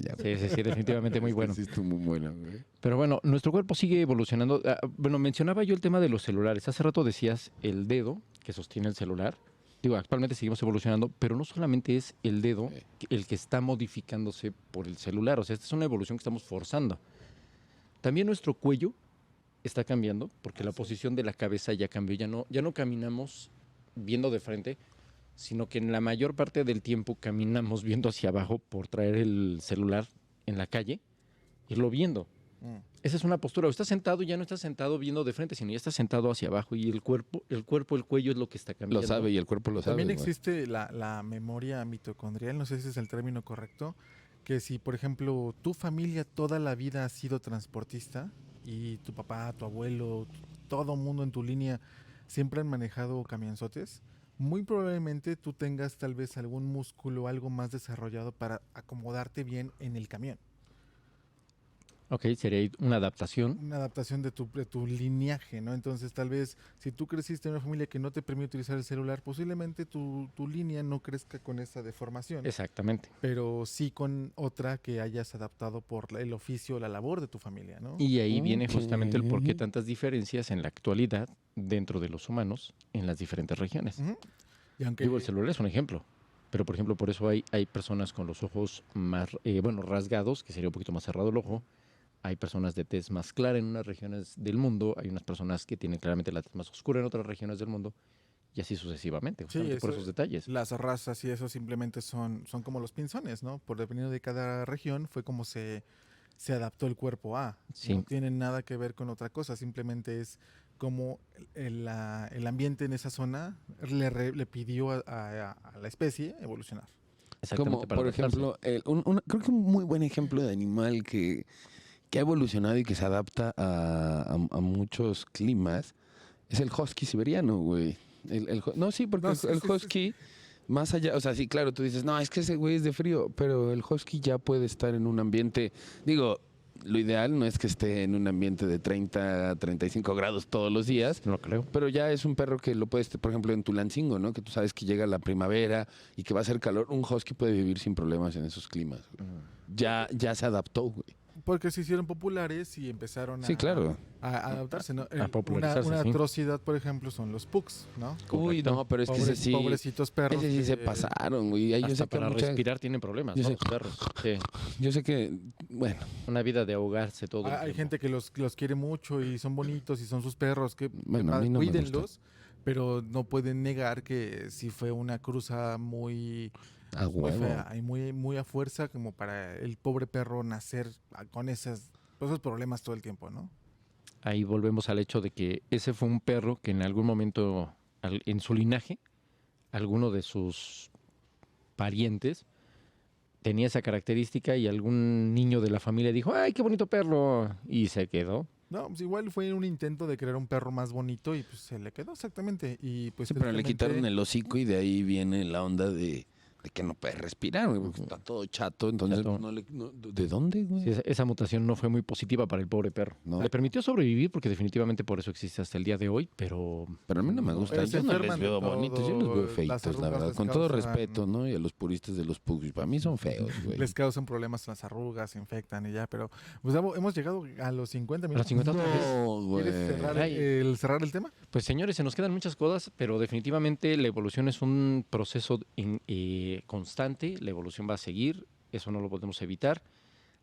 C: ya. güey.
A: Sí, definitivamente muy bueno.
C: Sí, estuvo muy bueno, güey.
A: Pero bueno, nuestro cuerpo sigue evolucionando. Bueno, mencionaba yo el tema de los celulares. Hace rato decías el dedo que sostiene el celular. Digo, actualmente seguimos evolucionando, pero no solamente es el dedo el que está modificándose por el celular. O sea, esta es una evolución que estamos forzando. También nuestro cuello está cambiando porque la posición de la cabeza ya cambió. Ya no caminamos viendo de frente, sino que en la mayor parte del tiempo caminamos viendo hacia abajo por traer el celular en la calle, irlo viendo. Esa es una postura. O estás sentado y ya no estás sentado viendo de frente, sino ya estás sentado hacia abajo y el cuello es lo que está cambiando.
C: Lo sabe y el cuerpo lo sabe.
B: También
C: güey.
B: existe la memoria mitocondrial, no sé si ese es el término correcto, que si, por ejemplo, tu familia toda la vida ha sido transportista y tu papá, tu abuelo, todo mundo en tu línea siempre han manejado camionzotes, muy probablemente tú tengas tal vez algún músculo algo más desarrollado para acomodarte bien en el camión.
A: Ok, sería una adaptación.
B: Una adaptación de tu lineaje, ¿no? Entonces, tal vez, si tú creciste en una familia que no te permite utilizar el celular, posiblemente tu línea no crezca con esa deformación,
A: Exactamente.
B: pero sí con otra que hayas adaptado por el oficio o la labor de tu familia, ¿no?
A: Y ahí viene justamente el por qué
C: Ok.
A: tantas diferencias en la actualidad dentro de los humanos en las diferentes regiones.
B: Ujú. Y aunque
A: Digo, el celular es un ejemplo. Pero, por ejemplo, por eso hay personas con los ojos más, rasgados, que sería un poquito más cerrado el ojo. Hay personas de tez más clara en unas regiones del mundo. Hay unas personas que tienen claramente la tez más oscura en otras regiones del mundo. Y así sucesivamente,
B: Sí,
A: justamente por
B: eso-
A: esos detalles.
B: las razas y eso simplemente son como los pinzones, ¿no? Por dependiendo de cada región fue como se adaptó el cuerpo a.
A: Sí.
B: No tiene nada que ver con otra cosa, simplemente es como el ambiente en esa zona le pidió a la especie evolucionar.
A: Exactamente.
C: Como,
A: para
C: por
A: adaptarse.
C: ejemplo, creo que un muy buen ejemplo de animal que ha evolucionado y que se adapta a muchos climas es el husky siberiano, güey. No, sí, porque
B: No,
C: el husky, más allá, o sea, sí, claro, tú dices, no, es que ese güey es de frío, pero el husky ya puede estar en un ambiente, digo, lo ideal no es que esté en un ambiente de 30 a 35 grados todos los días,
A: No lo creo.
C: pero ya es un perro que lo puedes, por ejemplo, en Tulancingo, ¿no? Que tú sabes que llega la primavera y que va a hacer calor. Un husky puede vivir sin problemas en esos climas. Güey. Ya se adaptó, güey.
B: Porque se hicieron populares y empezaron
C: Sí, claro.
B: a adaptarse, ¿no?
A: popularizarse,
B: una
A: sí.
B: atrocidad, por ejemplo, son los pugs, ¿no?
C: Uy, no, pero es que ese sí.
B: Pobrecitos perros.
C: Ese sí se
B: que-
C: pasaron, güey. Ahí yo
A: Hasta
C: sé que
A: para
C: mucha-
A: respirar tienen problemas,
C: yo
A: ¿no?
C: sé-
A: Los perros. Sí.
C: yo sé que, bueno,
A: Una vida de ahogarse todo el
B: Hay
A: tiempo.
B: gente que los quiere mucho y son bonitos y son sus perros, que
C: Bueno, a mí no me
B: cuídenlos, pero no pueden negar que sí fue una cruza muy,
C: a
B: muy
C: huevo.
B: fea y muy a fuerza como para el pobre perro nacer con esos problemas todo el tiempo, ¿no?
A: Ahí volvemos al hecho de que ese fue un perro que en algún momento, en su linaje, alguno de sus parientes tenía esa característica y algún niño de la familia dijo, ¡ay, qué bonito perro! Y se quedó.
B: No, pues igual fue un intento de crear un perro más bonito y pues se le quedó exactamente. Y pues
C: Sí, pero le
B: tristemente-
C: quitaron el hocico y de ahí viene la onda de que no puede respirar, güey, porque está todo chato. Entonces,
A: Chato.
C: ¿de dónde, güey?
A: Sí, esa mutación no fue muy positiva para el pobre perro.
C: No.
A: Le permitió sobrevivir porque definitivamente por eso existe hasta el día de hoy, pero
C: Pero a mí no me gusta.
B: Pero se
C: Yo no les
B: enferman de
C: veo bonitos, yo los
B: todo,
C: veo
B: las
C: feitos, la
B: arrugas
C: verdad.
B: les
C: Con todo
B: causan-
C: respeto, ¿no? Y a los puristas de los pugs, para mí son feos, güey.
B: les causan problemas en las arrugas, se infectan y ya, pero pues hemos llegado a los 50
A: a los
B: minutos.
A: 50 otra vez.
C: No,
B: ¿Quieres
C: güey.
B: cerrar
A: Ay.
B: cerrar el tema?
A: Pues señores, se nos quedan muchas cosas, pero definitivamente la evolución es un proceso constante, la evolución va a seguir, eso no lo podemos evitar.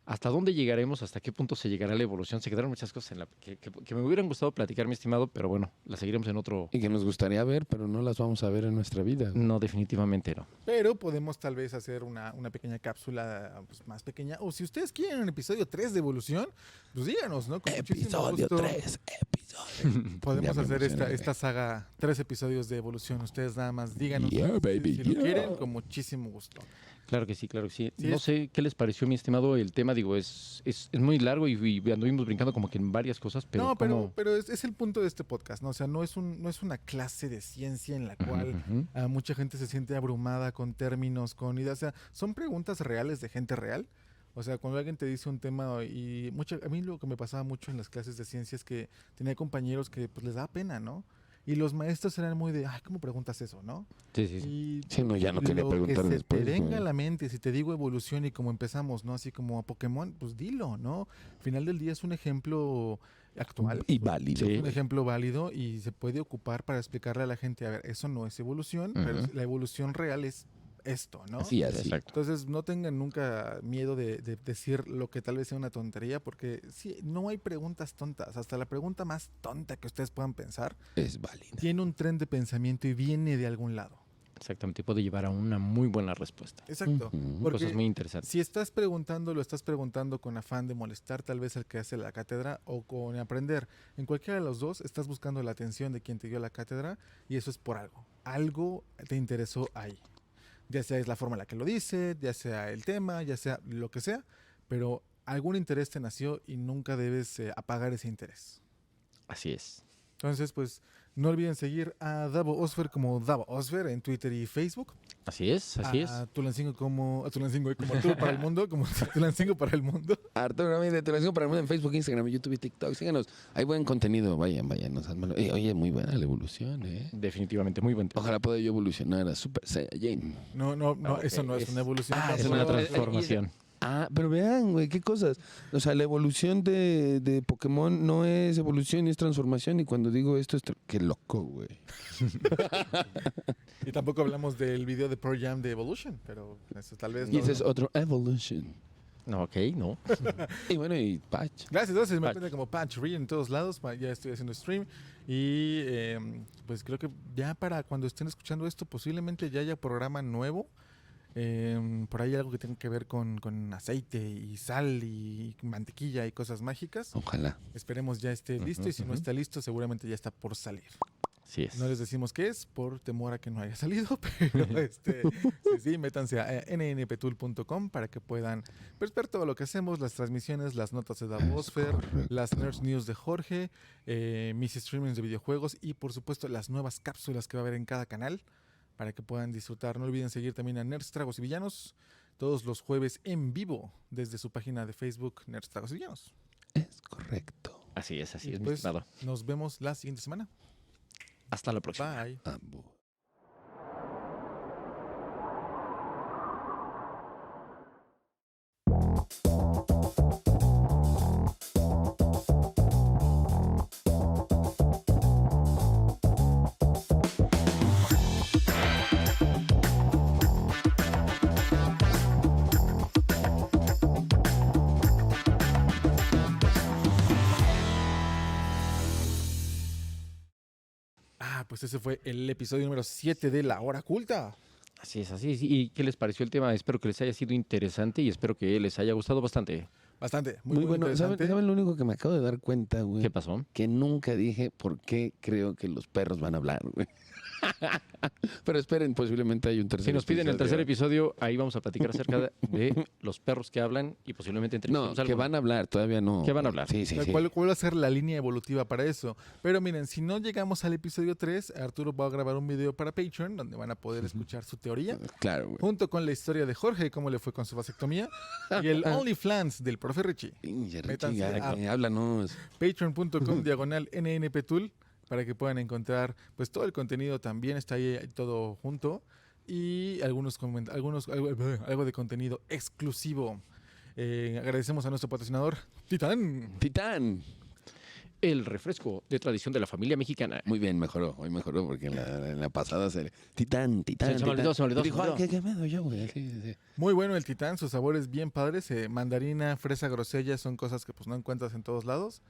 A: ¿Hasta dónde llegaremos? ¿Hasta qué punto se llegará la evolución? Se quedaron muchas cosas que me hubieran gustado platicar, mi estimado, pero bueno, las seguiremos en otro...
C: Y que nos gustaría ver, pero no las vamos a ver en nuestra vida.
A: No, definitivamente no.
B: Pero podemos tal vez hacer una pequeña cápsula pues, más pequeña. O si ustedes quieren un episodio 3 de evolución, pues díganos, ¿no? Con muchísimo
C: Episodio
B: gusto
C: 3, episodio.
B: podemos
C: Ya me
B: hacer
C: emocioné.
B: esta saga, 3 episodios de evolución. Ustedes nada más díganos
C: Yeah, baby,
B: si lo
C: yeah.
B: quieren, con muchísimo gusto.
A: Claro que sí, claro que sí.
B: Sí,
A: No
B: es-
A: sé qué les pareció, mi estimado, el tema, digo, es muy largo y anduvimos brincando como que en varias cosas, pero
B: no,
A: ¿cómo?
B: pero es el punto de este podcast, ¿no? O sea, no es una clase de ciencia en la
A: Ujú,
B: cual
A: ujú.
B: mucha gente se siente abrumada con términos, con ideas. O sea, son preguntas reales de gente real. O sea, cuando alguien te dice un tema y a mí lo que me pasaba mucho en las clases de ciencia es que tenía compañeros que pues les daba pena, ¿no? Y los maestros eran muy de, ay, ¿cómo preguntas eso, no?
A: Sí, sí, sí.
B: Y
C: Sí, no, ya no quería
B: lo
C: preguntar
B: que se
C: después,
B: te venga
C: güey.
B: a la mente, si te digo evolución y como empezamos, ¿no? Así como a Pokémon, pues dilo, ¿no? Al final del día es un ejemplo actual.
C: Y válido.
A: Sí.
B: Es un ejemplo válido y se puede ocupar para explicarle a la gente, a ver, eso no es evolución, pero
A: Ujú.
B: la evolución real es esto, ¿no?
C: Así, así.
A: Exacto.
B: Entonces, no tengan nunca miedo de decir lo que tal vez sea una tontería, porque sí, no hay preguntas tontas. Hasta la pregunta más tonta que ustedes puedan pensar
C: Es válido.
B: tiene un tren de pensamiento y viene de algún lado.
A: Exactamente. Puede llevar a una muy buena respuesta.
B: Exacto.
C: Ujú.
B: Porque
A: Cosas muy interesantes.
B: si estás preguntando, lo estás preguntando con afán de molestar tal vez al que hace la cátedra o con aprender. En cualquiera de los dos estás buscando la atención de quien te dio la cátedra y eso es por algo. Algo te interesó ahí. Ya sea es la forma en la que lo dice, ya sea el tema, ya sea lo que sea, pero algún interés te nació y nunca debes apagar ese interés.
A: Así es.
B: Entonces, pues no olviden seguir a Davo Osfer como Davo Osfer en Twitter y Facebook.
A: Así es. Así es.
B: A Tulancingo como Arturo para el mundo, como Tulancingo para el mundo.
C: Arturo Ramírez de Televisión para el Mundo en Facebook, Instagram, YouTube y TikTok. Síganos. Hay buen contenido. Vayan, no sean malos. Oye, muy buena la evolución, ¿eh?
A: Definitivamente. Muy buen tema.
C: Ojalá pueda yo evolucionar a Super Saiyajin.
B: No, eso no es una evolución.
C: Ah,
A: Es
C: eso
A: una
C: no,
A: transformación.
C: Ah, pero vean, güey, qué cosas. O sea, la evolución de Pokémon no es evolución, es transformación. Y cuando digo esto, qué loco, güey.
B: Y tampoco hablamos del video de Pearl Jam de Evolution, pero eso tal vez
C: Y ese es otro evolution.
A: No, ok, no.
C: Y bueno, y Patch.
B: Gracias, me
A: Patch.
B: encuentran como Patch Reed en todos lados. Ya estoy haciendo stream. Y pues creo que ya para cuando estén escuchando esto, posiblemente ya haya programa nuevo. Por ahí algo que tenga que ver con aceite y sal y mantequilla y cosas mágicas.
C: Ojalá.
B: Esperemos ya esté listo y si no está listo, seguramente ya está por salir.
A: Así es.
B: No les decimos qué es por temor a que no haya salido, pero sí, métanse a nnptool.com para que puedan pues, ver todo lo que hacemos, las transmisiones, las notas de Davosfer,
C: correcto.
B: las Nerds News de Jorge, mis streamings de videojuegos y por supuesto las nuevas cápsulas que va a haber en cada canal para que puedan disfrutar. No olviden seguir también a Nerds, Tragos y Villanos todos los jueves en vivo desde su página de Facebook Nerds, Tragos y Villanos.
C: Es correcto.
A: Así es, mi
B: Pues
A: estimado.
B: nos vemos la siguiente semana.
A: Hasta la próxima.
B: Bye.
C: Ambos.
B: Pues ese fue el episodio número 7 de La Hora Culta.
A: Así es, así es. ¿Y qué les pareció el tema? Espero que les haya sido interesante y espero que les haya gustado bastante.
B: Bastante,
C: Muy bueno.
B: interesante.
C: ¿Saben lo único que me acabo de dar cuenta, güey?
A: ¿Qué pasó?
C: Que nunca dije por qué creo que los perros van a hablar, güey. Pero esperen, posiblemente hay un tercer
A: Si nos piden el tercer
C: episodio.
A: episodio, ahí vamos a platicar acerca de los perros que hablan y posiblemente
C: No,
A: entrevistemos
C: que
A: alguno.
C: van a hablar, todavía no.
A: ¿Qué van a hablar?
C: Sí, sí, sí.
B: ¿Cuál va a ser la línea evolutiva para eso? Pero miren, si no llegamos al episodio 3, Arturo va a grabar un video para Patreon donde van a poder escuchar su teoría,
C: Claro, güey.
B: junto con la historia de Jorge, cómo le fue con su vasectomía, y el OnlyFans del profe Richie.
C: Pinche Richie,
B: Métanse
C: ya,
B: a-
C: que háblanos.
B: Patreon.com/nnptool para que puedan encontrar pues todo el contenido también está ahí todo junto y algo de contenido exclusivo. Agradecemos a nuestro patrocinador Titán.
C: Titán.
A: El refresco de tradición de la familia mexicana.
C: Muy bien, hoy mejoró porque en la pasada se... Titán.
A: Se me olvidó, se me olvidó,
C: Dijo,
A: se me
C: "Ay,
A: olvidó".
C: ¿qué pedo yo, güey? Sí, sí, sí.
B: Muy bueno el Titán, sus sabores bien padres, mandarina, fresa, grosella, son cosas que pues no encuentras en todos lados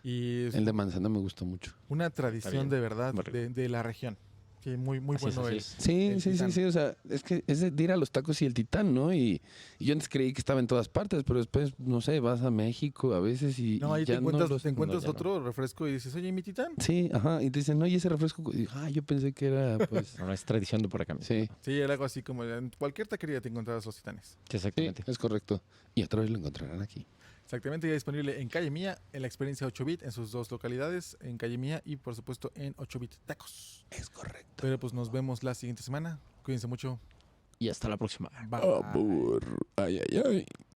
B: y es
C: El de manzana me gusta mucho.
B: una tradición
A: bien,
B: de verdad
A: muy rico.
B: de la región. Sí, muy
A: Así es,
B: bueno
A: así
B: el-
A: es.
C: Sí,
B: El
C: sí,
B: Titán.
C: sí, o sea, es que es de ir a los tacos y el Titán, ¿no? Y yo antes creí que estaba en todas partes, pero después, no sé, vas a México a veces y,
B: No,
C: y
B: ahí
C: ya
B: te encuentras,
C: no los...
B: te encuentras
A: no, ya no.
B: otro refresco y dices, oye, mi Titán.
C: Sí, ajá, y te dicen, no, y ese refresco, y digo, yo pensé que era, pues...
A: No, es tradición de por acá.
C: Sí,
B: Sí, era algo así como en cualquier taquería te encontrabas los Titanes.
A: Sí,
C: sí,
A: exactamente.
C: es correcto. Y otra vez lo encontrarán aquí.
B: Exactamente, ya disponible en Calle Mía, en la experiencia 8-bit, en sus dos localidades, en Calle Mía y por supuesto en 8-bit Tacos.
C: Es correcto.
B: Pero pues nos vemos la siguiente semana. Cuídense mucho.
A: Y hasta la próxima.
B: Bye.
C: Amor. Ay, ay, ay.